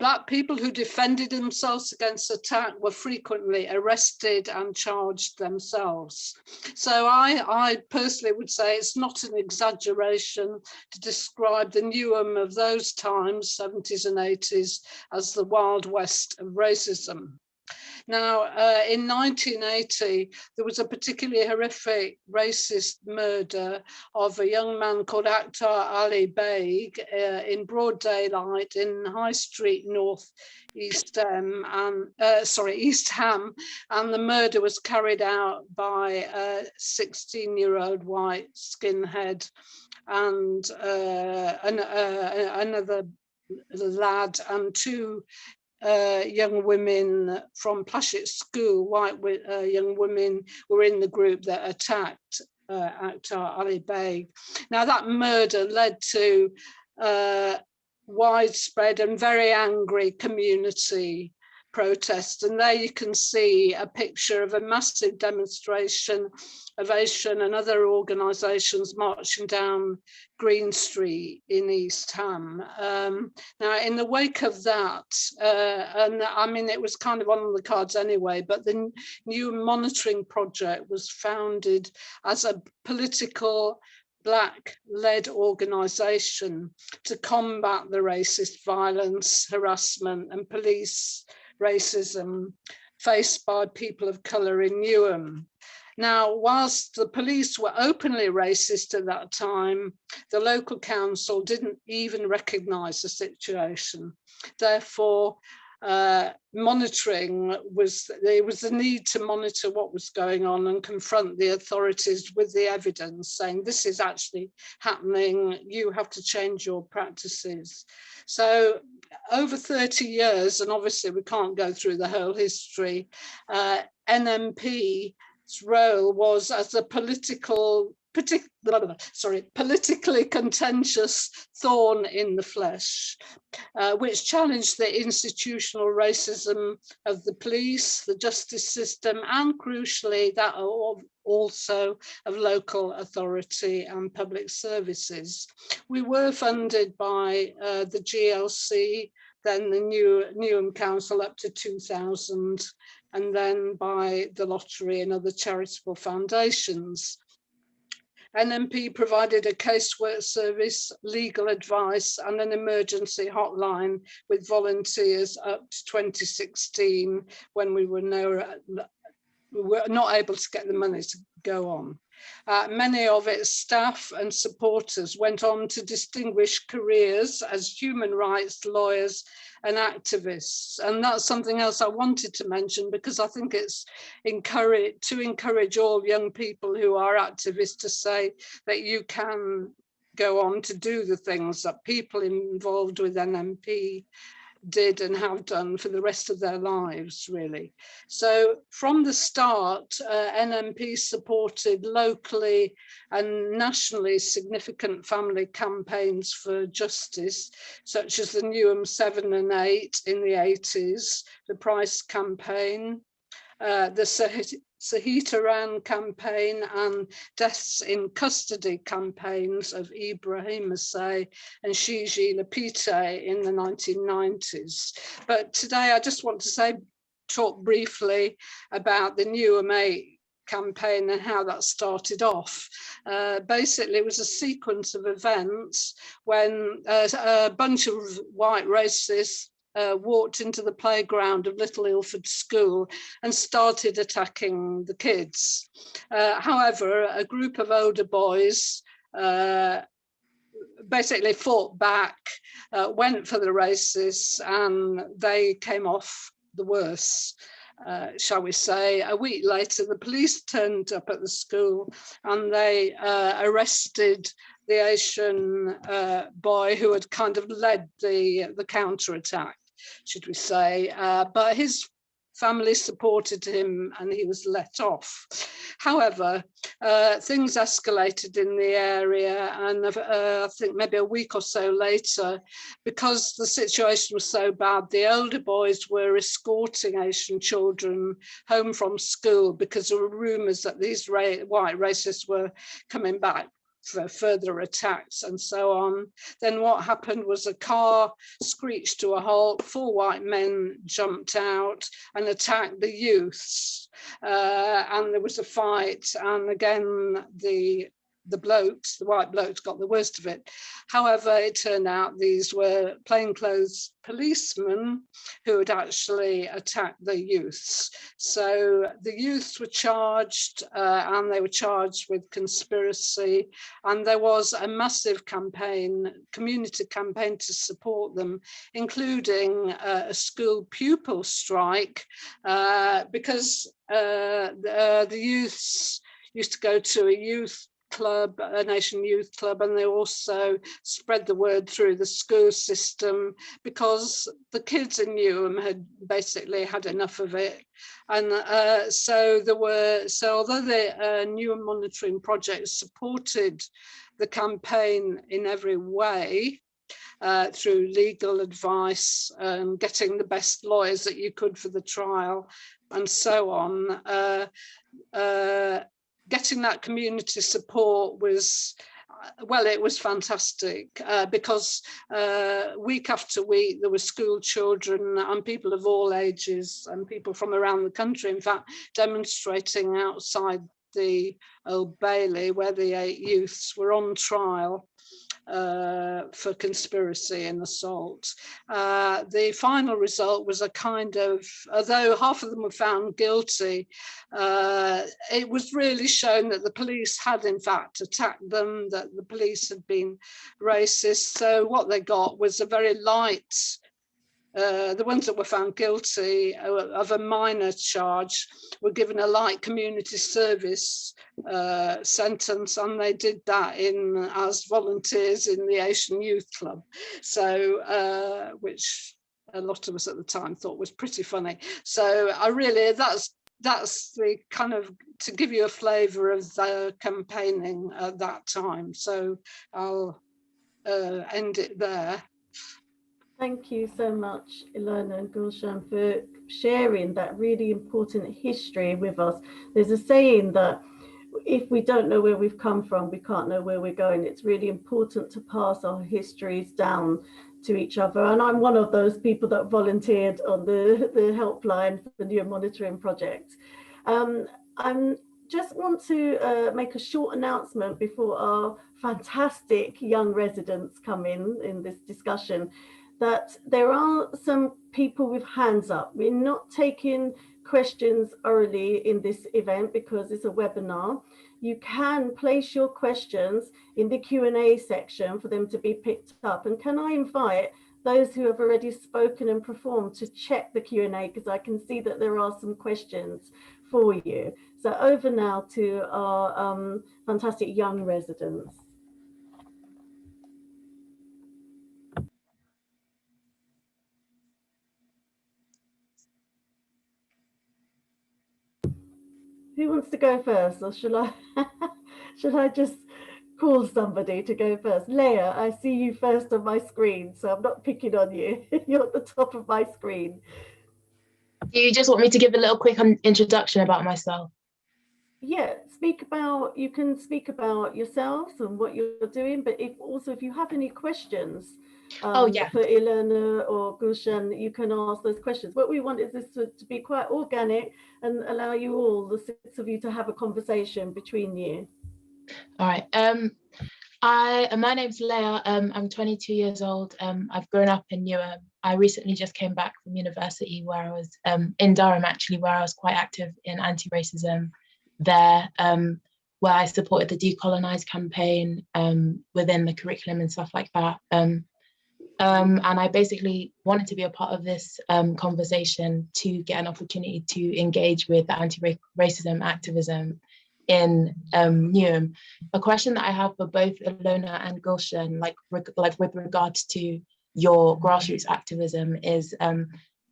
Black people who defended themselves against attack were frequently arrested and charged themselves. So I personally would say it's not an exaggeration to describe the Newham of those times, 70s and 80s, as the Wild West of racism. Now, in 1980, there was a particularly horrific racist murder of a young man called Akhtar Ali Beg in broad daylight in High Street, East Ham, and the murder was carried out by a 16-year-old white skinhead and another lad and two young women from Plashet School, white young women, were in the group that attacked Akhtar Ali Beg. Now, that murder led to widespread and very angry community protests, and there you can see a picture of a massive demonstration of Asian and other organisations marching down Green Street in East Ham. Now, in the wake of that, and I mean, it was kind of on the cards anyway, but the Newham Monitoring Project was founded as a political Black-led organisation to combat the racist violence, harassment and police racism faced by people of colour in Newham. Now, whilst the police were openly racist at that time, the local council didn't even recognise the situation. Therefore, monitoring there was the need to monitor what was going on and confront the authorities with the evidence, saying this is actually happening, you have to change your practices. So over 30 years, and obviously we can't go through the whole history, NMP's role was as a politically contentious thorn in the flesh, which challenged the institutional racism of the police, the justice system, and crucially that also of local authority and public services. We were funded by the GLC, then the Newham Council up to 2000, and then by the lottery and other charitable foundations. NMP provided a casework service, legal advice and an emergency hotline with volunteers up to 2016 when we were not able to get the money to go on. Many of its staff and supporters went on to distinguished careers as human rights lawyers and activists. And that's something else I wanted to mention, because I think it's to encourage all young people who are activists to say that you can go on to do the things that people involved with NMP did and have done for the rest of their lives, really. So from the start, NMP supported locally and nationally significant family campaigns for justice, such as the Newham 7 and 8 in the 80s, the Price campaign, the Sahitaran campaign and deaths in custody campaigns of Ibrahim Masay and Shiji Lapite in the 1990s. But today I just want to talk briefly about the Newham 8 campaign and how that started off. Basically, it was a sequence of events when a bunch of white racists walked into the playground of Little Ilford School and started attacking the kids. However, a group of older boys basically fought back, went for the racists, and they came off the worse. Shall we say. A week later, the police turned up at the school and they arrested the Asian boy who had kind of led the counterattack, should we say, but his family supported him and he was let off. However, things escalated in the area, and I think maybe a week or so later, because the situation was so bad, the older boys were escorting Asian children home from school because there were rumours that these white racists were coming back for further attacks and so on. Then what happened was a car screeched to a halt, 4 white men jumped out and attacked the youths, and there was a fight, and again the white blokes got the worst of it. However, it turned out these were plainclothes policemen who had actually attacked the youths. So the youths were charged, and they were charged with conspiracy, and there was a massive campaign, community campaign to support them, including a school pupil strike, because the youths used to go to a youth club, a nation youth club, and they also spread the word through the school system because the kids in Newham had basically had enough of it. And so although the Newham Monitoring Project supported the campaign in every way, through legal advice and getting the best lawyers that you could for the trial and so on, getting that community support was, well, it was fantastic, because week after week there were school children and people of all ages and people from around the country, in fact, demonstrating outside the Old Bailey where the 8 youths were on trial for conspiracy and assault. The final result was a kind of, although half of them were found guilty, it was really shown that the police had in fact attacked them, that the police had been racist. So what they got was a very light, the ones that were found guilty of a minor charge were given a light community service sentence, and they did that as volunteers in the Asian Youth Club. So, which a lot of us at the time thought was pretty funny. So I really, that's the kind of, to give you a flavour of the campaigning at that time. So I'll end it there. Thank you so much, Ilona and Gulshan, for sharing that really important history with us. There's a saying that if we don't know where we've come from, we can't know where we're going. It's really important to pass our histories down to each other. And I'm one of those people that volunteered on the helpline for the Newham Monitoring Project. I just want to make a short announcement before our fantastic young residents come in this discussion, that there are some people with hands up. We're not taking questions orally in this event because it's a webinar. You can place your questions in the Q&A section for them to be picked up. And can I invite those who have already spoken and performed to check the Q&A, because I can see that there are some questions for you. So over now to our fantastic young residents. Who wants to go first, or should I just call somebody to go first? Leah, I see you first on my screen, so I'm not picking on you. You're at the top of my screen. Do you just want me to give a little quick introduction about myself? Yeah, you can speak about yourselves and what you're doing, but if you have any questions Oh, yeah. For Ilana or Gulshan, you can ask those questions. What we want is this to be quite organic and allow you all, the 6 of you, to have a conversation between you. All right. My name's Leah. I'm 22 years old. I've grown up in Newham. I recently just came back from university where I was in Durham, actually, where I was quite active in anti-racism there, where I supported the Decolonize campaign within the curriculum and stuff like that. And I basically wanted to be a part of this conversation to get an opportunity to engage with the anti-racism activism in Newham. A question that I have for both Ilona and Gulshan, like with regards to your grassroots activism, is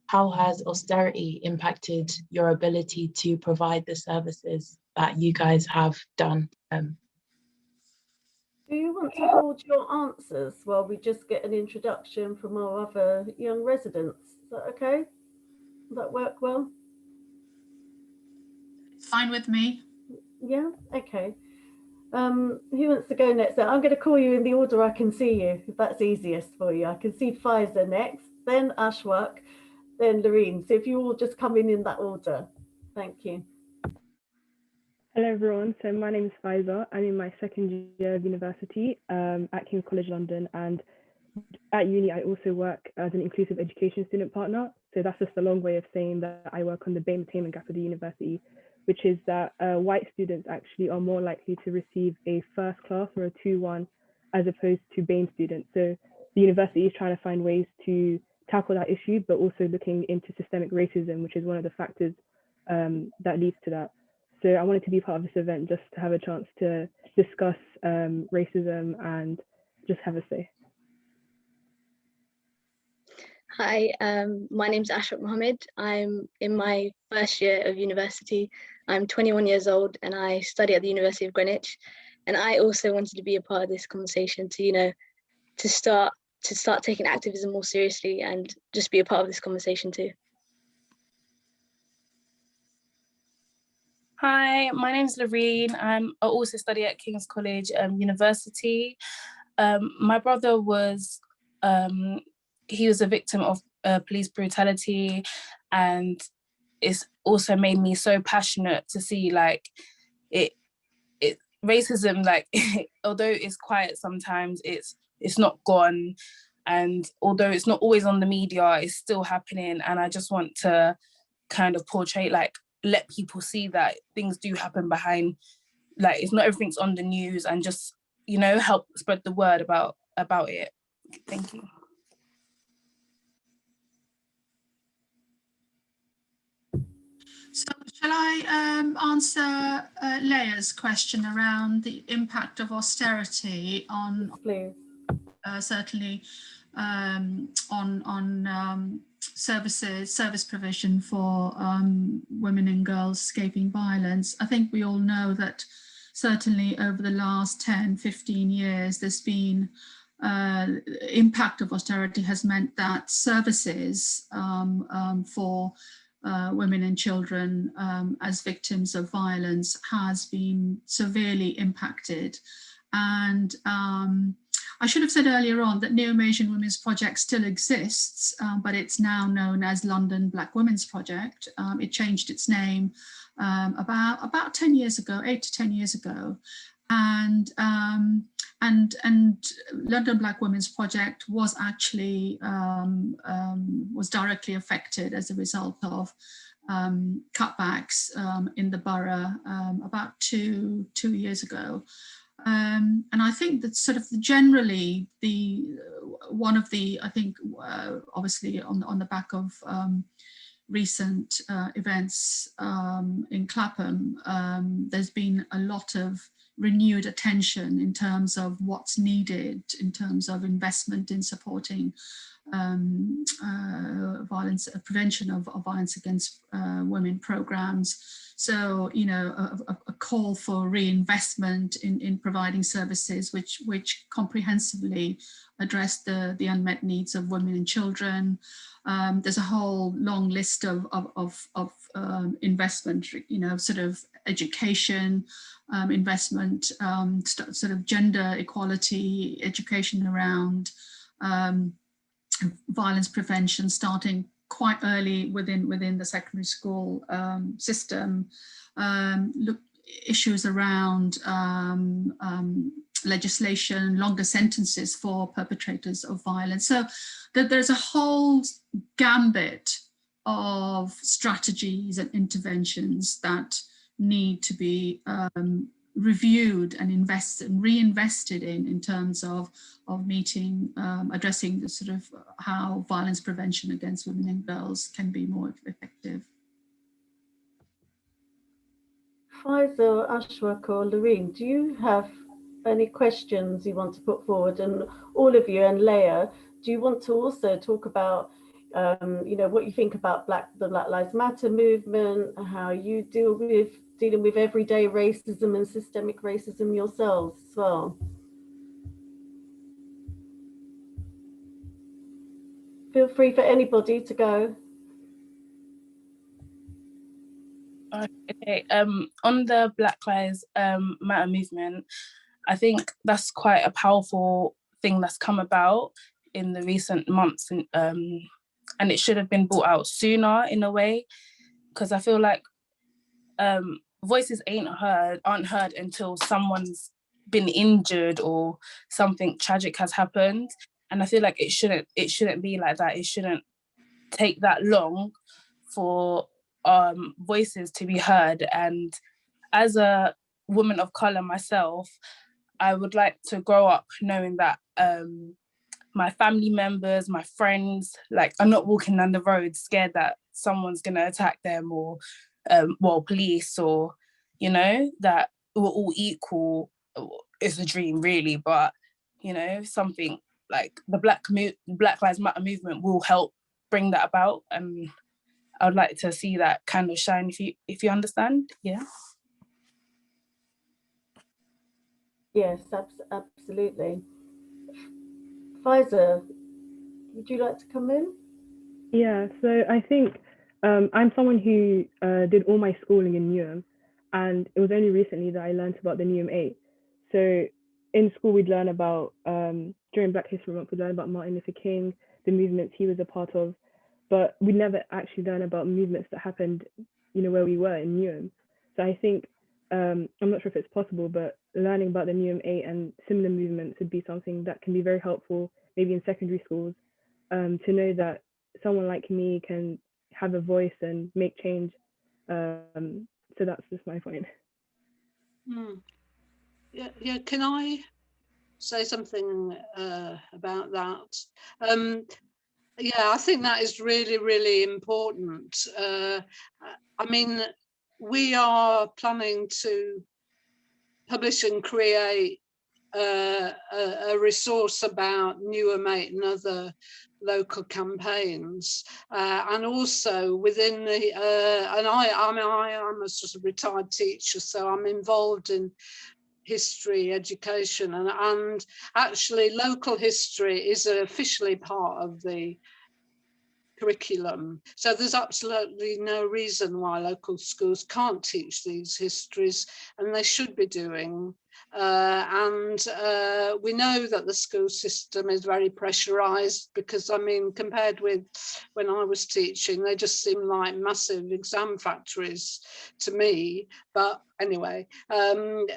how has austerity impacted your ability to provide the services that you guys have done? Do you want to hold your answers while we just get an introduction from our other young residents? Is that okay? Does that work well? Fine with me. Yeah, okay. Who wants to go next? I'm going to call you in the order I can see you, if that's easiest for you. I can see Faiza next, then Ashwak, then Loreen. So if you all just come in that order. Thank you. Hello everyone, so my name is Faiza. I'm in my second year of university at King's College London, and at uni I also work as an inclusive education student partner. So that's just a long way of saying that I work on the BAME attainment gap of the university, which is that white students actually are more likely to receive a first class or a 2-1 as opposed to BAME students. So the university is trying to find ways to tackle that issue, but also looking into systemic racism, which is one of the factors that leads to that. So I wanted to be part of this event just to have a chance to discuss racism and just have a say. Hi, my name's Shah Mahmud. I'm in my first year of university. I'm 21 years old and I study at the University of Greenwich. And I also wanted to be a part of this conversation to, you know, to start taking activism more seriously and just be a part of this conversation too. Hi, my name's Loreen. I also study at King's College University. My brother was he was a victim of police brutality, and it's also made me so passionate to see like it racism, like although it's quiet sometimes, it's not gone, and although it's not always on the media, it's still happening. And I just want to kind of portray, like, let people see that things do happen behind, like, it's not everything's on the news, and just, you know, help spread the word about it. Thank you. So shall I answer Leah's question around the impact of austerity on, certainly on service provision for women and girls escaping violence? I think we all know that certainly over the last 10, 15 years, there's been impact of austerity has meant that services for women and children as victims of violence has been severely impacted. And I should have said earlier on that Newham Asian Women's Project still exists, but it's now known as London Black Women's Project. It changed its name about 10 years ago, 8 to 10 years ago. And London Black Women's Project was actually was directly affected as a result of cutbacks in the borough about two years ago. And I think that sort of generally obviously on the back of recent events in Clapham, there's been a lot of renewed attention in terms of what's needed in terms of investment in supporting violence, prevention of violence against women programs. So, you know, a call for reinvestment in providing services which comprehensively address the unmet needs of women and children. There's a whole long list of investment, you know, sort of education, investment, sort of gender equality, education around violence prevention, starting quite early within the secondary school system. Issues around legislation, longer sentences for perpetrators of violence. So that there's a whole gambit of strategies and interventions that need to be reviewed and reinvested in terms of meeting, addressing the sort of how violence prevention against women and girls can be more effective. Faisal, Ashwak or Loreen, do you have any questions you want to put forward? And all of you, and Leah, do you want to also talk about what you think about the Black Lives Matter movement, how you dealing with everyday racism and systemic racism yourselves as well? Feel free for anybody to go. Okay, on the Black Lives Matter movement, I think that's quite a powerful thing that's come about in the recent months, and it should have been brought out sooner in a way, because I feel like voices aren't heard until someone's been injured or something tragic has happened, and I feel like it shouldn't be like that. It shouldn't take that long for voices to be heard. And as a woman of color myself, I would like to grow up knowing that my family members, my friends, like, are not walking down the road scared that someone's gonna attack them, or police, or that we're all equal. It's a dream, really, but something like the Black Lives Matter movement will help bring that about, and I would like to see that kind of shine, if you understand. Yeah. Yes, absolutely. Faisal, would you like to come in? Yeah, so I think I'm someone who did all my schooling in Newham, and it was only recently that I learned about the Newham 8. So in school, we'd learn about, during Black History Month, we'd learn about Martin Luther King, the movements he was a part of, but we'd never actually learn about movements that happened, where we were in Newham. So I think, I'm not sure if it's possible, but learning about the Newham 8 and similar movements would be something that can be very helpful, maybe in secondary schools, to know that someone like me can have a voice and make change. So that's just my point. Yeah. Can I say something about that? Yeah, I think that is really, really important. I mean, we are planning to publish and create a resource about Newham 8 and other local campaigns, and also within the and I am a sort of retired teacher, so I'm involved in history education, and actually local history is officially part of the curriculum. So there's absolutely no reason why local schools can't teach these histories, and they should be doing. And we know that the school system is very pressurized, because I mean, compared with when I was teaching, they just seem like massive exam factories to me. But anyway, and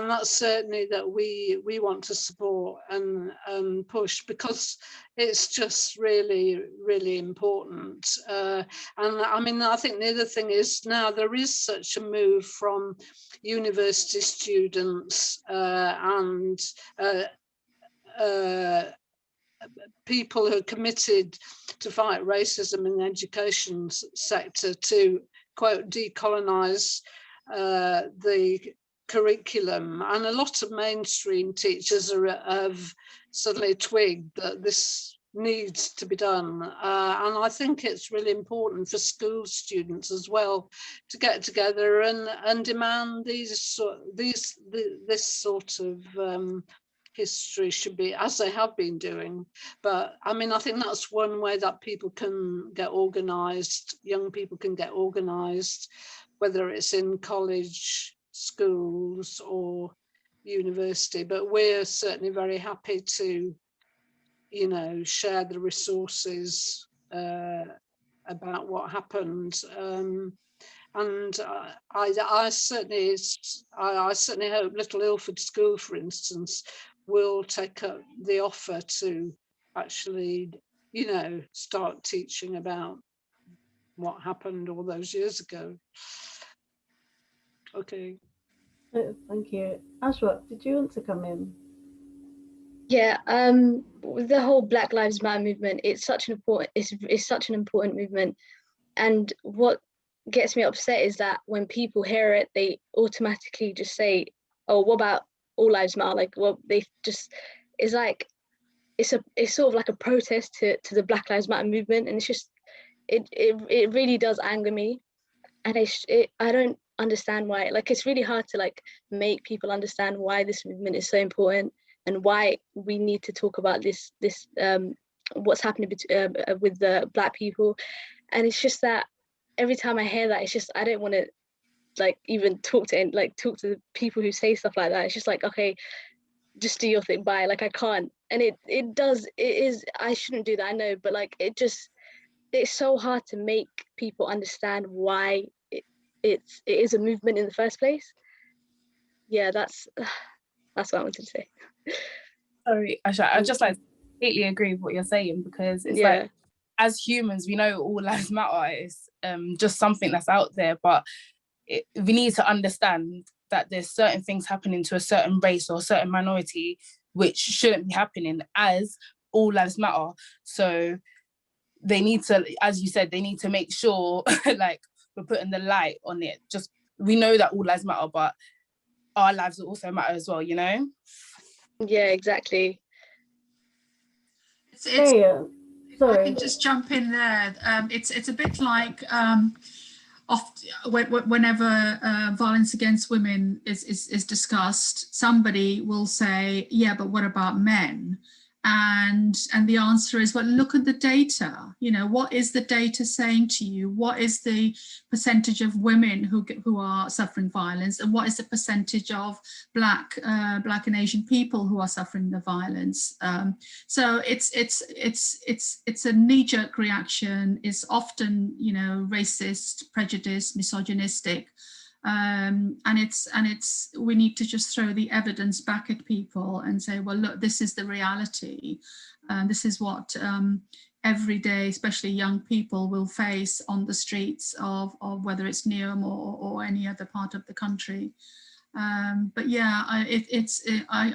that's certainly that we want to support and push, because it's just really, really important. And I mean, I think the other thing is, now there is such a move from university students and people who are committed to fight racism in the education sector to, quote, decolonize the curriculum. And a lot of mainstream teachers have suddenly twigged that this needs to be done. And I think it's really important for school students as well to get together and demand this sort of history should be, as they have been doing. But I mean, I think that's one way that people can get organized, young people can get organized, whether it's in college, schools or university. But we're certainly very happy to you know, share the resources about what happened. And I certainly hope Little Ilford School, for instance, will take up the offer to actually, you know, start teaching about what happened all those years ago. Okay. Thank you. Ashwa, did you want to come in? Yeah, the whole Black Lives Matter movement, it's such an important movement. And what gets me upset is that when people hear it, they automatically just say, oh, what about all lives matter? Like, well, they just, it's like, it's sort of like a protest to the Black Lives Matter movement. And it's just, it really does anger me. And I don't understand why. Like, it's really hard to like make people understand why this movement is so important and why we need to talk about this what's happening with the Black people. And it's just that every time I hear that, it's just, I don't want to like even talk to the people who say stuff like that. It's just like, okay, just do your thing, bye. Like, I can't. And it is, I shouldn't do that, I know, but like, it's so hard to make people understand why it is a movement in the first place. Yeah, that's what I wanted to say. Sorry, Asha, I just like completely agree with what you're saying, because it's like, as humans, we know all lives matter. It's just something that's out there, but we need to understand that there's certain things happening to a certain race or a certain minority which shouldn't be happening, as all lives matter. So they need to, as you said, they need to make sure like we're putting the light on it. Just, we know that all lives matter, but our lives will also matter as well, you know? Yeah, exactly. Sorry. If I can just jump in there. It's a bit like whenever violence against women is discussed, somebody will say, yeah, but what about men? And the answer is, well, look at the data. You know, what is the data saying to you? What is the percentage of women who are suffering violence, and what is the percentage of Black and Asian people who are suffering the violence? So it's a knee-jerk reaction. It's often, you know, racist, prejudiced, misogynistic. And we need to just throw the evidence back at people and say, well, look, this is the reality. This is what every day, especially young people, will face on the streets of whether it's Newham or any other part of the country. But yeah, I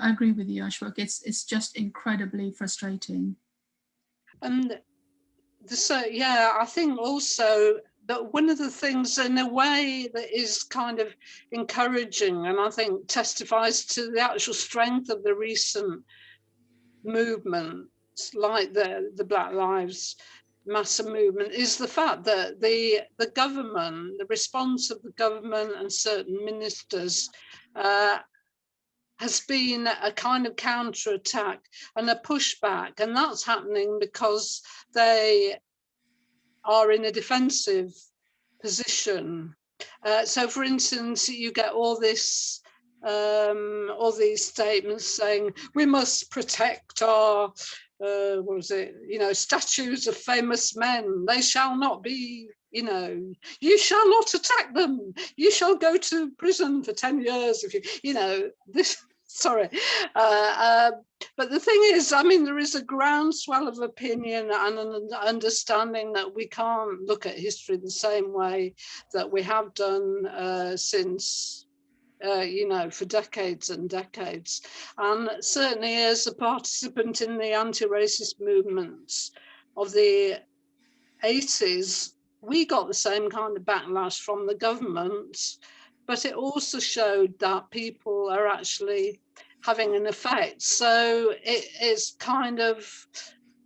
agree with you, Ashwak. It's just incredibly frustrating. And I think also that one of the things, in a way, that is kind of encouraging, and I think testifies to the actual strength of the recent movements, like the Black Lives Matter movement, is the fact that the government, the response of the government and certain ministers has been a kind of counterattack and a pushback, and that's happening because they are in a defensive position. So, for instance, you get all these statements saying we must protect our statues of famous men. They shall not be, you shall not attack them. You shall go to prison for 10 years if this. Sorry. But the thing is, I mean, there is a groundswell of opinion and an understanding that we can't look at history the same way that we have done since, for decades and decades. And certainly as a participant in the anti-racist movements of the 80s, we got the same kind of backlash from the government, but it also showed that people are actually having an effect. So it is kind of,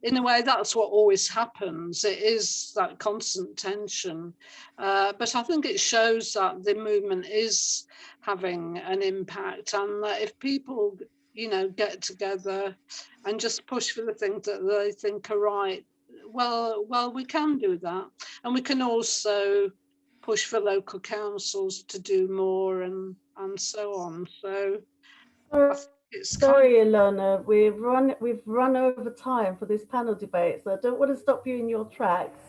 in a way, that's what always happens. It is that constant tension. But I think it shows that the movement is having an impact, and that if people, get together and just push for the things that they think are right, well, we can do that. And we can also push for local councils to do more and so on. So It's Sorry, Ilona, we've run over time for this panel debate, so I don't want to stop you in your tracks.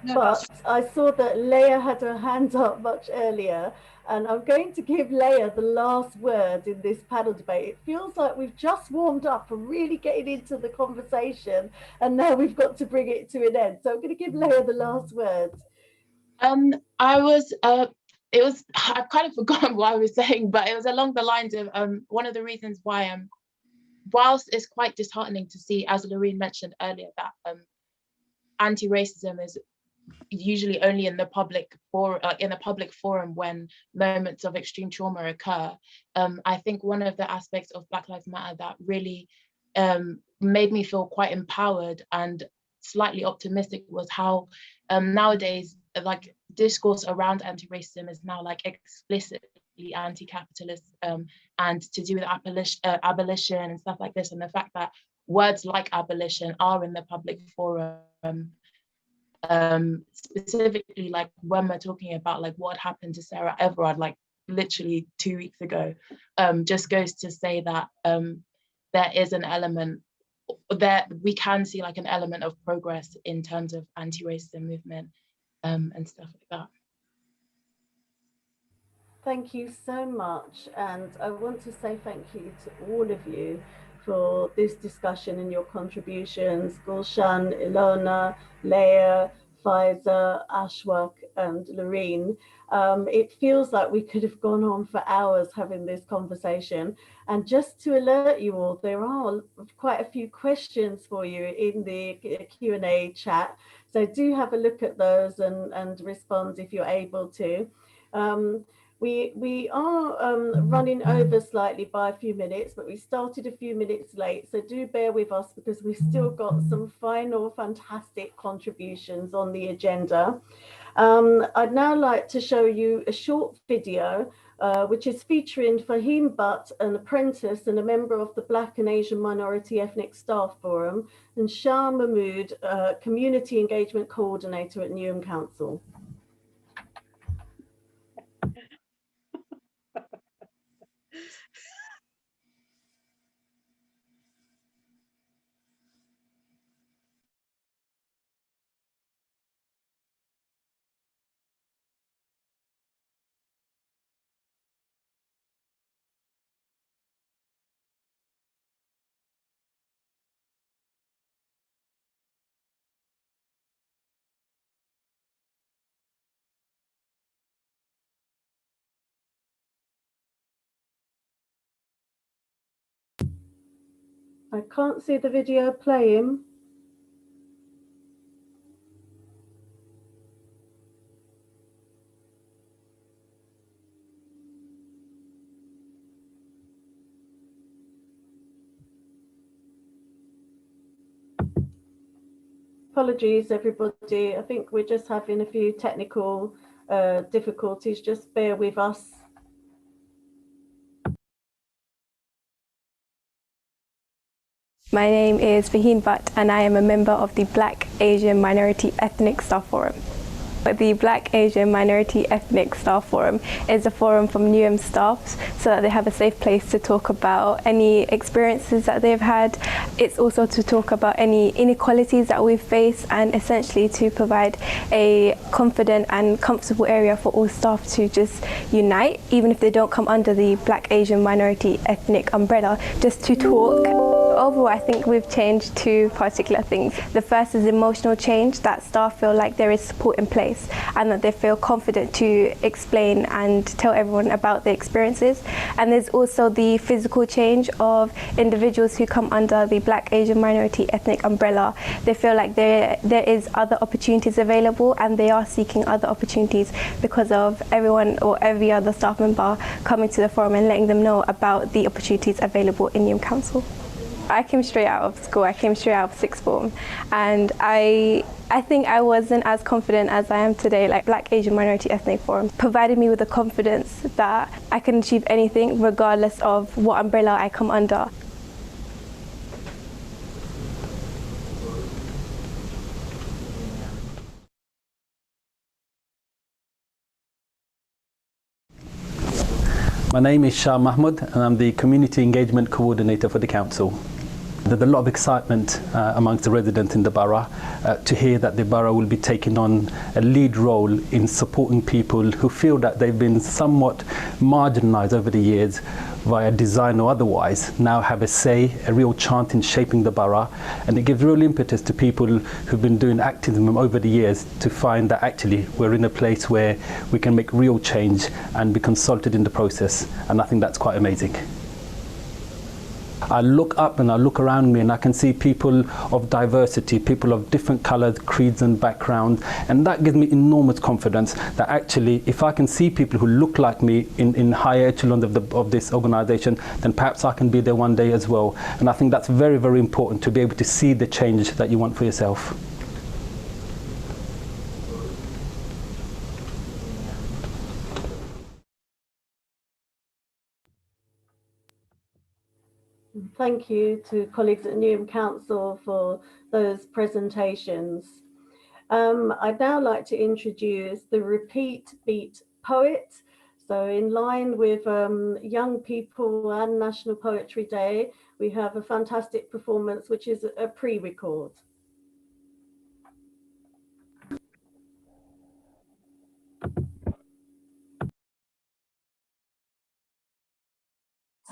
No, but I saw that Leah had her hand up much earlier, and I'm going to give Leah the last word in this panel debate. It feels like we've just warmed up and really getting into the conversation, and now we've got to bring it to an end. So I'm going to give Leah the last word. I've kind of forgotten what I was saying, but it was along the lines of one of the reasons why whilst it's quite disheartening to see, as Loreen mentioned earlier, that anti-racism is usually only in the public forum when moments of extreme trauma occur. I think one of the aspects of Black Lives Matter that really made me feel quite empowered and slightly optimistic was how nowadays, like, discourse around anti-racism is now like explicitly anti-capitalist and to do with abolition and stuff like this, and the fact that words like abolition are in the public forum, specifically like when we're talking about like what happened to Sarah Everard like literally 2 weeks ago, just goes to say that there is an element that we can see like an element of progress in terms of anti-racism movement and stuff like that. Thank you so much, and I want to say thank you to all of you for this discussion and your contributions. Gulshan, Ilona, Leah, Faiza, Ashwak, and Loreen. It feels like we could have gone on for hours having this conversation. And just to alert you all, there are quite a few questions for you in the Q&A chat. So do have a look at those and respond if you're able to. We are running over slightly by a few minutes, but we started a few minutes late, so do bear with us because we've still got some final fantastic contributions on the agenda. I'd now like to show you a short video which is featuring Fahim Butt, an apprentice and a member of the Black and Asian Minority Ethnic Staff Forum, and Shah Mahmud, Community Engagement Coordinator at Newham Council. I can't see the video playing. Apologies, everybody. I think we're just having a few technical difficulties. Just bear with us. My name is Fahim Butt and I am a member of the Black Asian Minority Ethnic Staff Forum. The Black Asian Minority Ethnic Staff Forum is a forum from Newham staffs so that they have a safe place to talk about any experiences that they've had. It's also to talk about any inequalities that we've faced and essentially to provide a confident and comfortable area for all staff to just unite, even if they don't come under the Black Asian Minority Ethnic umbrella, just to talk. Overall, I think we've changed two particular things. The first is emotional change, that staff feel like there is support in place and that they feel confident to explain and tell everyone about their experiences. And there's also the physical change of individuals who come under the Black Asian Minority Ethnic umbrella. They feel like there is other opportunities available and they are seeking other opportunities because of everyone or every other staff member coming to the forum and letting them know about the opportunities available in Newham Council. I came straight out of school, I came straight out of sixth form, and I think I wasn't as confident as I am today. Like Black Asian Minority Ethnic Forum provided me with the confidence that I can achieve anything regardless of what umbrella I come under. My name is Shah Mahmud and I'm the Community Engagement Coordinator for the Council. There's a lot of excitement amongst the residents in the borough to hear that the borough will be taking on a lead role in supporting people who feel that they've been somewhat marginalised over the years via design or otherwise, now have a say, a real chance in shaping the borough, and it gives real impetus to people who've been doing activism over the years to find that actually we're in a place where we can make real change and be consulted in the process, and I think that's quite amazing. I look up and I look around me and I can see people of diversity, people of different colours, creeds and backgrounds, and that gives me enormous confidence that actually if I can see people who look like me in higher echelons of this organisation, then perhaps I can be there one day as well. And I think that's very, very important to be able to see the change that you want for yourself. Thank you to colleagues at Newham Council for those presentations. I'd now like to introduce the Repeat Beat Poet. So in line with Young People and National Poetry Day, we have a fantastic performance, which is a pre-record.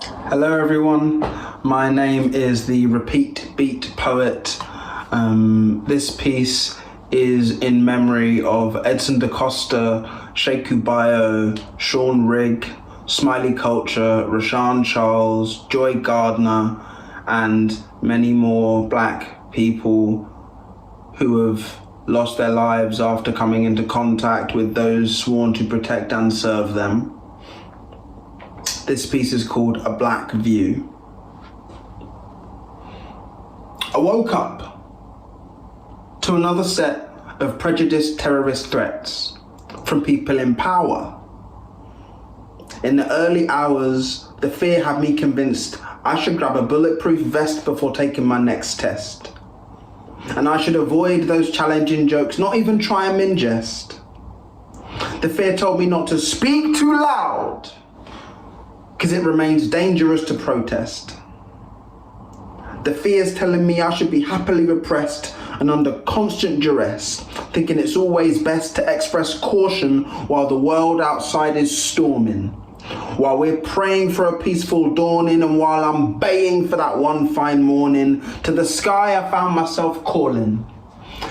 Hello everyone, my name is the Repeat Beat Poet. This piece is in memory of Edson da Costa, Sheku Bayo, Sean Rigg, Smiley Culture, Rashan Charles, Joy Gardner, and many more Black people who have lost their lives after coming into contact with those sworn to protect and serve them. This piece is called A Black View. I woke up to another set of prejudiced terrorist threats from people in power. In the early hours, the fear had me convinced I should grab a bulletproof vest before taking my next test. And I should avoid those challenging jokes, not even try them in jest. The fear told me not to speak too loud, because it remains dangerous to protest. The fear's telling me I should be happily repressed and under constant duress, thinking it's always best to express caution while the world outside is storming, while we're praying for a peaceful dawning, and while I'm baying for that one fine morning. To the sky I found myself calling.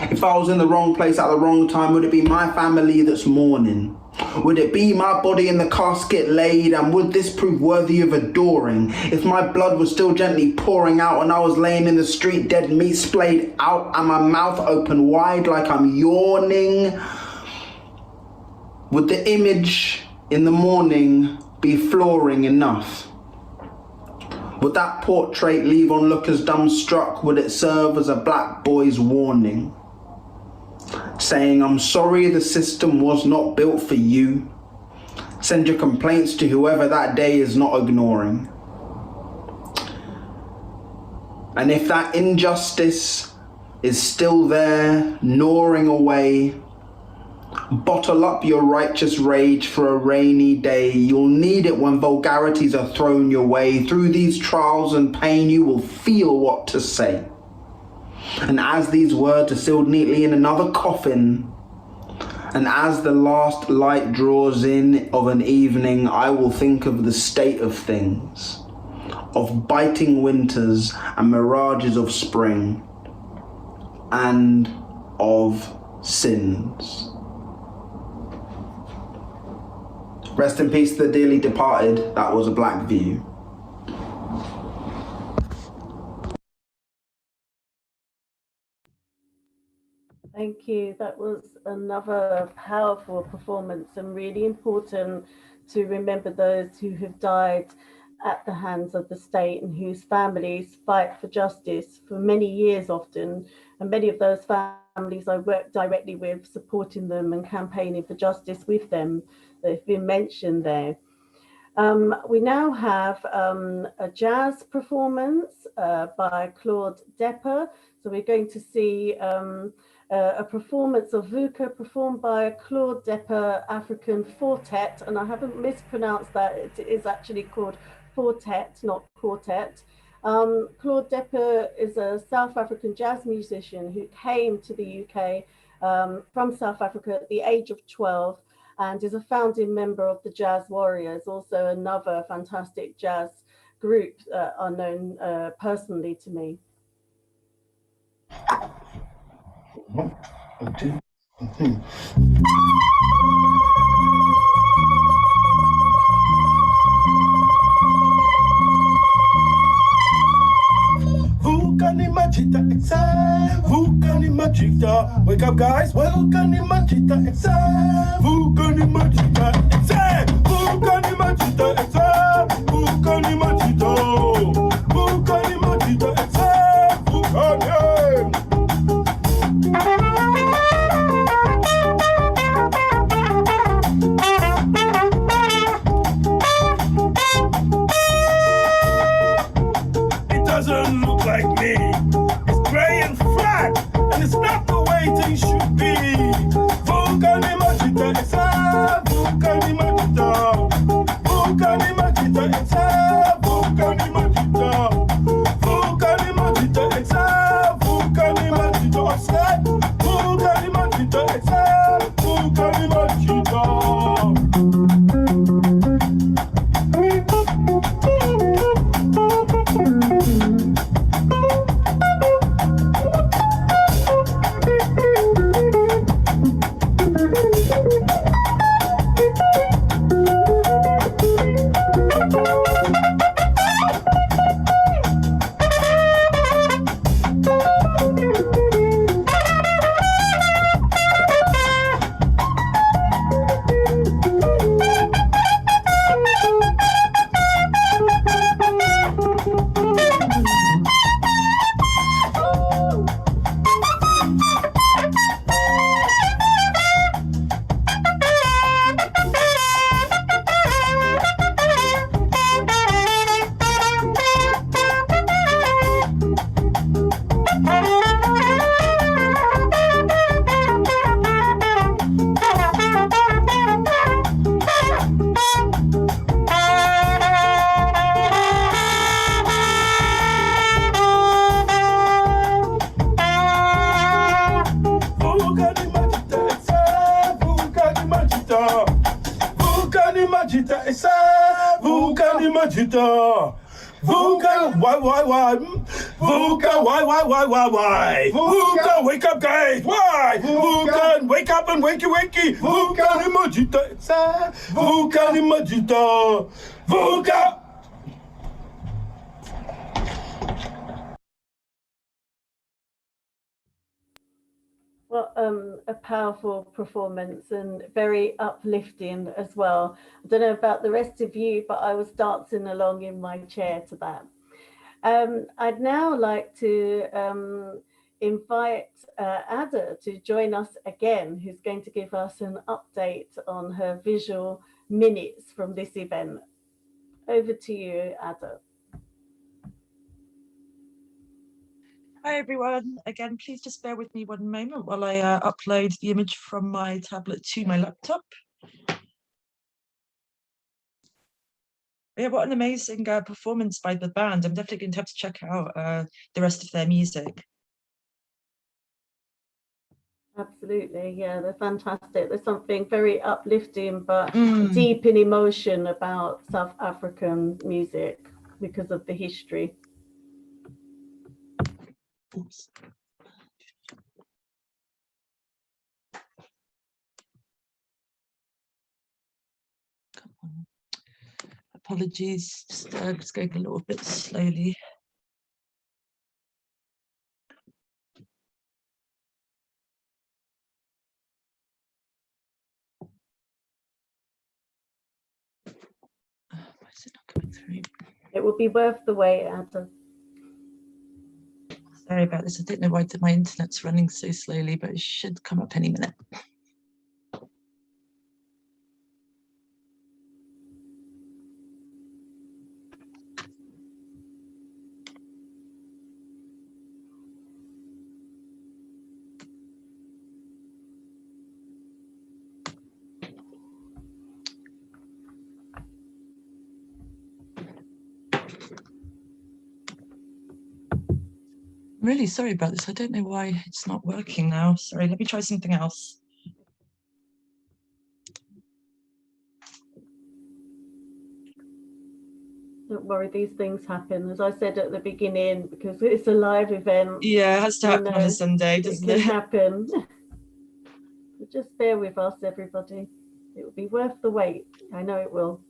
If I was in the wrong place at the wrong time, would it be my family that's mourning? Would it be my body in the casket laid, and would this prove worthy of adoring? If my blood was still gently pouring out and I was laying in the street, dead meat splayed out and my mouth open wide like I'm yawning, would the image in the morning be flooring enough? Would that portrait leave onlookers dumbstruck? Would it serve as a black boy's warning, saying, I'm sorry the system was not built for you. Send your complaints to whoever that day is not ignoring. And if that injustice is still there, gnawing away, bottle up your righteous rage for a rainy day. You'll need it when vulgarities are thrown your way. Through these trials and pain, you will feel what to say. And as these words are sealed neatly in another coffin, and as the last light draws in of an evening, I will think of the state of things, of biting winters and mirages of spring, and of sins. Rest in peace to the dearly departed. That was A Black View. Thank you. That was another powerful performance, and really important to remember those who have died at the hands of the state and whose families fight for justice for many years often. And many of those families I work directly with, supporting them and campaigning for justice with them, that have been mentioned there. We now have a jazz performance by Claude Depper. So we're going to see a performance of VUCA performed by a Claude Depper African Quartet, and I haven't mispronounced that. It is actually called Quartet, not Quartet. Claude Depper is a South African jazz musician who came to the UK from South Africa at the age of 12 and is a founding member of the Jazz Warriors, also another fantastic jazz group are known personally to me. Vulcani Magita exam, Vulcani Magita. Wake up, guys. Vulcani Magita exam, Vulcani Magita exam, Vulcani Magita exam, Vulcani Magita, Vulcani Magita exam, Vulcani. It doesn't look like me. It's grey and flat, and it's not the way things should be. Vulcani Magita exam, Vulcani Magita, Vulcani Magita exam, Vulcani Magita, Vulcani Magita exam, Vulcani Magita offset, Vulcani Magita exam, Vulcani Magita. Why? Vulcan, wake up, guys! Why? Vulcan, wake up and wakey! Vulcan Imagita, Vulcan Imagita, Vulcan. Well, a powerful performance and very uplifting as well. I don't know about the rest of you, but I was dancing along in my chair to that. I'd now like to invite Ada to join us again, who's going to give us an update on her visual minutes from this event. Over to you, Ada. Hi everyone. Again, please just bear with me one moment while I upload the image from my tablet to my laptop. Yeah, what an amazing performance by the band. I'm definitely going to have to check out the rest of their music. Absolutely, yeah, they're fantastic. There's something very uplifting but deep in emotion about South African music because of the history. Oops. Come on. Apologies, just going a little bit slowly. Why is it not coming through? It will be worth the wait, Ada. Sorry about this. I don't know why my internet's running so slowly, but it should come up any minute. really sorry about this. I don't know why it's not working now. Sorry, let me try something else. Don't worry, these things happen. As I said at the beginning, because it's a live event. Yeah, it has to happen on a Sunday, doesn't it? It can happen. But just bear with us, everybody. It will be worth the wait. I know it will.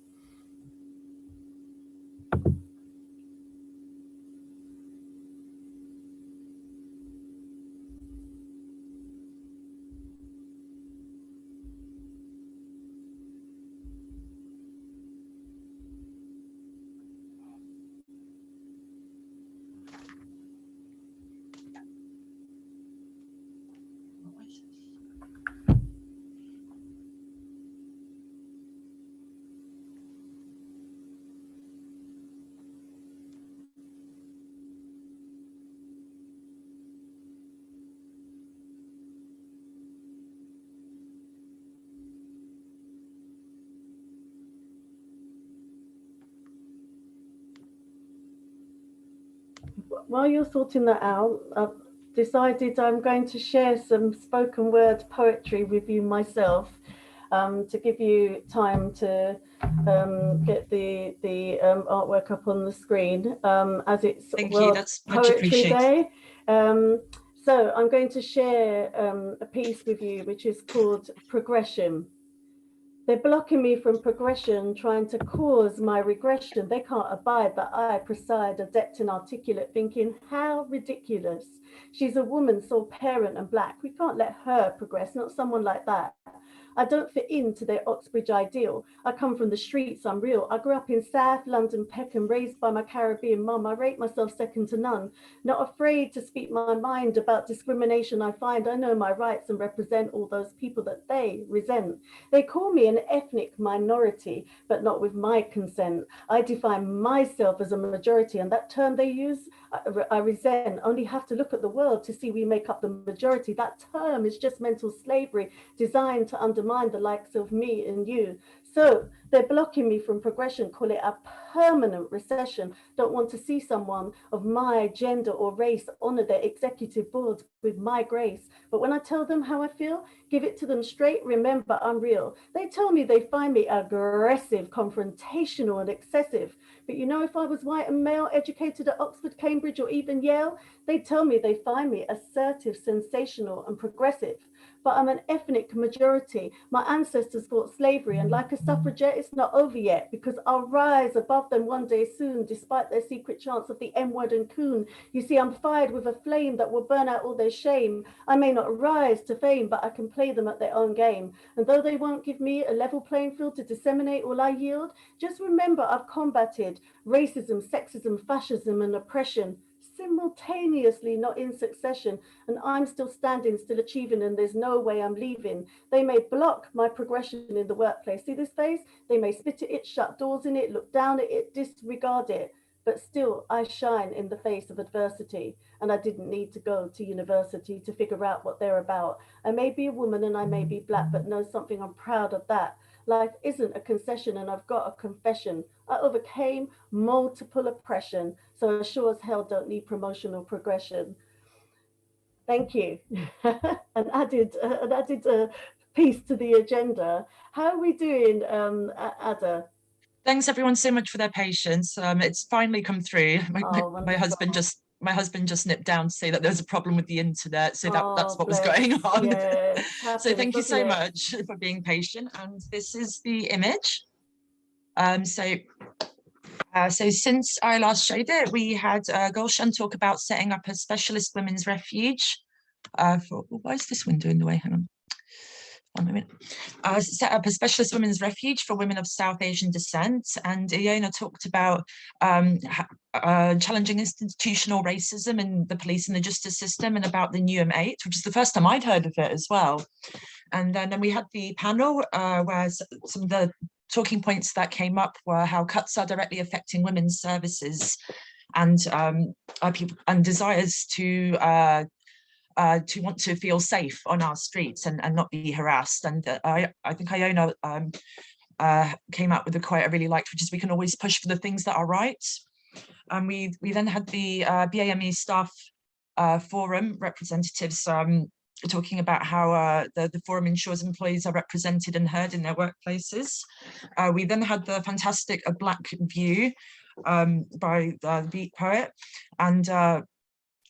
While you're sorting that out, I've decided I'm going to share some spoken word poetry with you myself, to give you time to get the artwork up on the screen, as it's World Poetry Day. So I'm going to share a piece with you which is called Progression. They're blocking me from progression, trying to cause my regression. They can't abide that I preside, adept and articulate, thinking, how ridiculous. She's a woman, sole parent and black. We can't let her progress, not someone like that. I don't fit into their Oxbridge ideal. I come from the streets, I'm real. I grew up in South London, Peckham, raised by my Caribbean mum. I rate myself second to none. Not afraid to speak my mind about discrimination I find. I know my rights and represent all those people that they resent. They call me an ethnic minority, but not with my consent. I define myself as a majority, and that term they use, I resent. Only have to look at the world to see we make up the majority. That term is just mental slavery designed to undermine the likes of me and you. So they're blocking me from progression, call it a permanent recession. Don't want to see someone of my gender or race honor their executive boards with my grace. But when I tell them how I feel, give it to them straight, remember I'm real. They tell me they find me aggressive, confrontational and excessive. But you know, if I was white and male, educated at Oxford, Cambridge or even Yale, they tell me they find me assertive, sensational and progressive. But I'm an ethnic majority. My ancestors fought slavery, and like a suffragette, it's not over yet, because I'll rise above them one day soon, despite their secret chants of the M-word and coon. You see, I'm fired with a flame that will burn out all their shame. I may not rise to fame, but I can play them at their own game. And though they won't give me a level playing field to disseminate all I yield, just remember I've combated racism, sexism, fascism, and oppression simultaneously, not in succession, and I'm still standing, still achieving, and there's no way I'm leaving. They may block my progression in the workplace. See this face? They may spit at it, shut doors in it, look down at it, disregard it, but still I shine in the face of adversity, and I didn't need to go to university to figure out what they're about. I may be a woman and I may be black, but know something, I'm proud of that. Life isn't a concession, and I've got a confession. I overcame multiple oppression, so I sure as hell don't need promotion or progression. Thank you. An added piece to the agenda. How are we doing, Ada? Thanks everyone so much for their patience. It's finally come through. My husband just nipped down to say that there's a problem with the internet, so that's what was going on. Yeah, so thank you so much for being patient. And this is the image. So since I last showed it, we had Gulshan talk about setting up a specialist women's refuge why is this window in the way? Hang on. 1 moment. Set up a specialist women's refuge for women of South Asian descent, and Iona talked about challenging institutional racism in the police and the justice system, and about the Newham 8, which is the first time I'd heard of it as well. And then we had the panel where some of the talking points that came up were how cuts are directly affecting women's services and desires to want to feel safe on our streets and not be harassed. And I think Iona came out with a quote I really liked, which is, we can always push for the things that are right. And we then had the BAME staff forum representatives talking about how the forum ensures employees are represented and heard in their workplaces. We then had the fantastic A Black View by the Beat Poet, and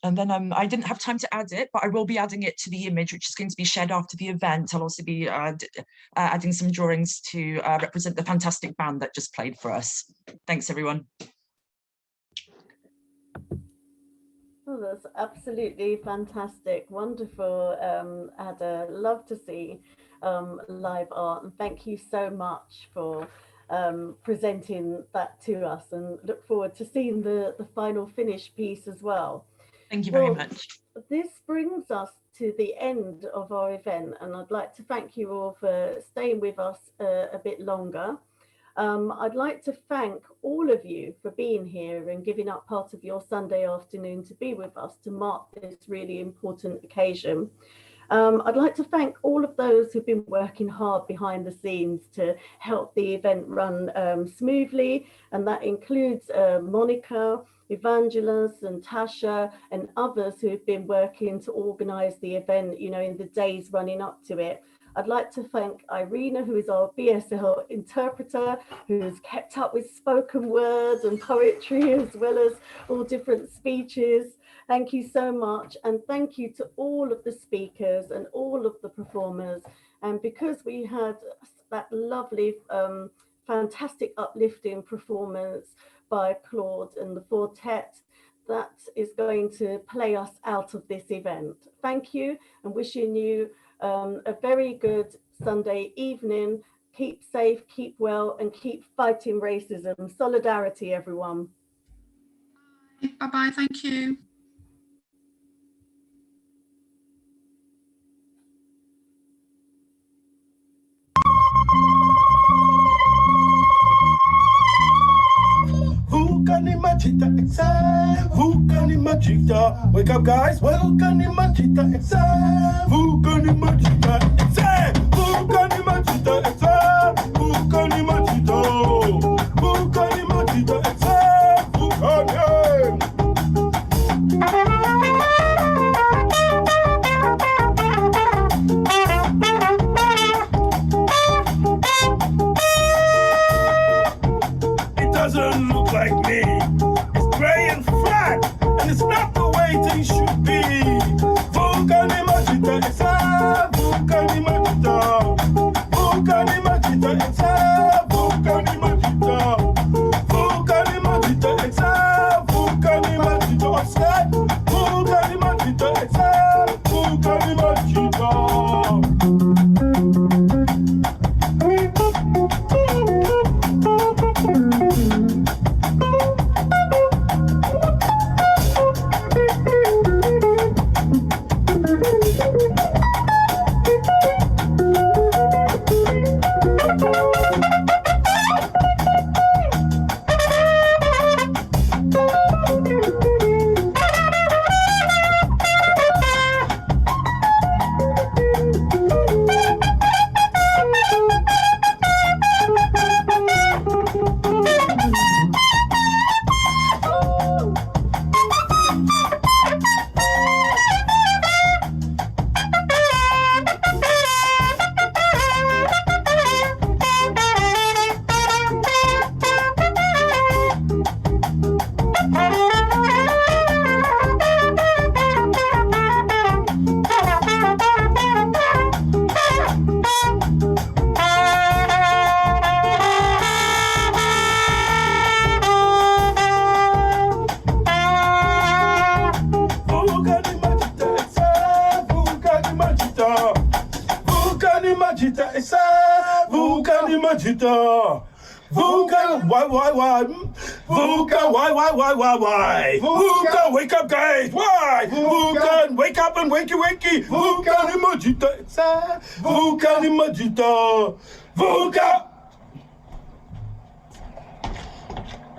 then I didn't have time to add it, but I will be adding it to the image, which is going to be shared after the event. I'll also be adding some drawings to represent the fantastic band that just played for us. Thanks, everyone. Oh, that's absolutely fantastic. Wonderful, Ada. Love to see live art. And thank you so much for presenting that to us, and look forward to seeing the final finished piece as well. Thank you very much. This brings us to the end of our event, and I'd like to thank you all for staying with us a bit longer. I'd like to thank all of you for being here and giving up part of your Sunday afternoon to be with us to mark this really important occasion. I'd like to thank all of those who've been working hard behind the scenes to help the event run smoothly, and that includes Monica, Evangelos and Tasha and others who've been working to organise the event, you know, in the days running up to it. I'd like to thank Irina, who is our BSL interpreter, who's kept up with spoken word and poetry, as well as all different speeches. Thank you so much. And thank you to all of the speakers and all of the performers. And because we had that lovely, fantastic uplifting performance by Claude and the Quartet, that is going to play us out of this event. Thank you, and wishing you a very good Sunday evening. Keep safe, keep well, and keep fighting racism. Solidarity, everyone. Bye-bye, thank you. Who can imagine the exam? Who can imagine the wake up, guys? Who can imagine the exam? Who can imagine the exam? Who can imagine the exam? Who can imagine the? Who can imagine the exam? Who can? It doesn't look like me. It's grey and flat, and it's not the way things should be. Who can imagine the exam? Who can imagine the? Who can imagine the exam? Who can imagine the? Who can imagine the exam? Who can imagine the exam? Who can imagine the exam? Who can imagine why? Who can wake up, guys? Why? Who can wake up and wakey? Who can imagine the? Who can imagine the? Who can?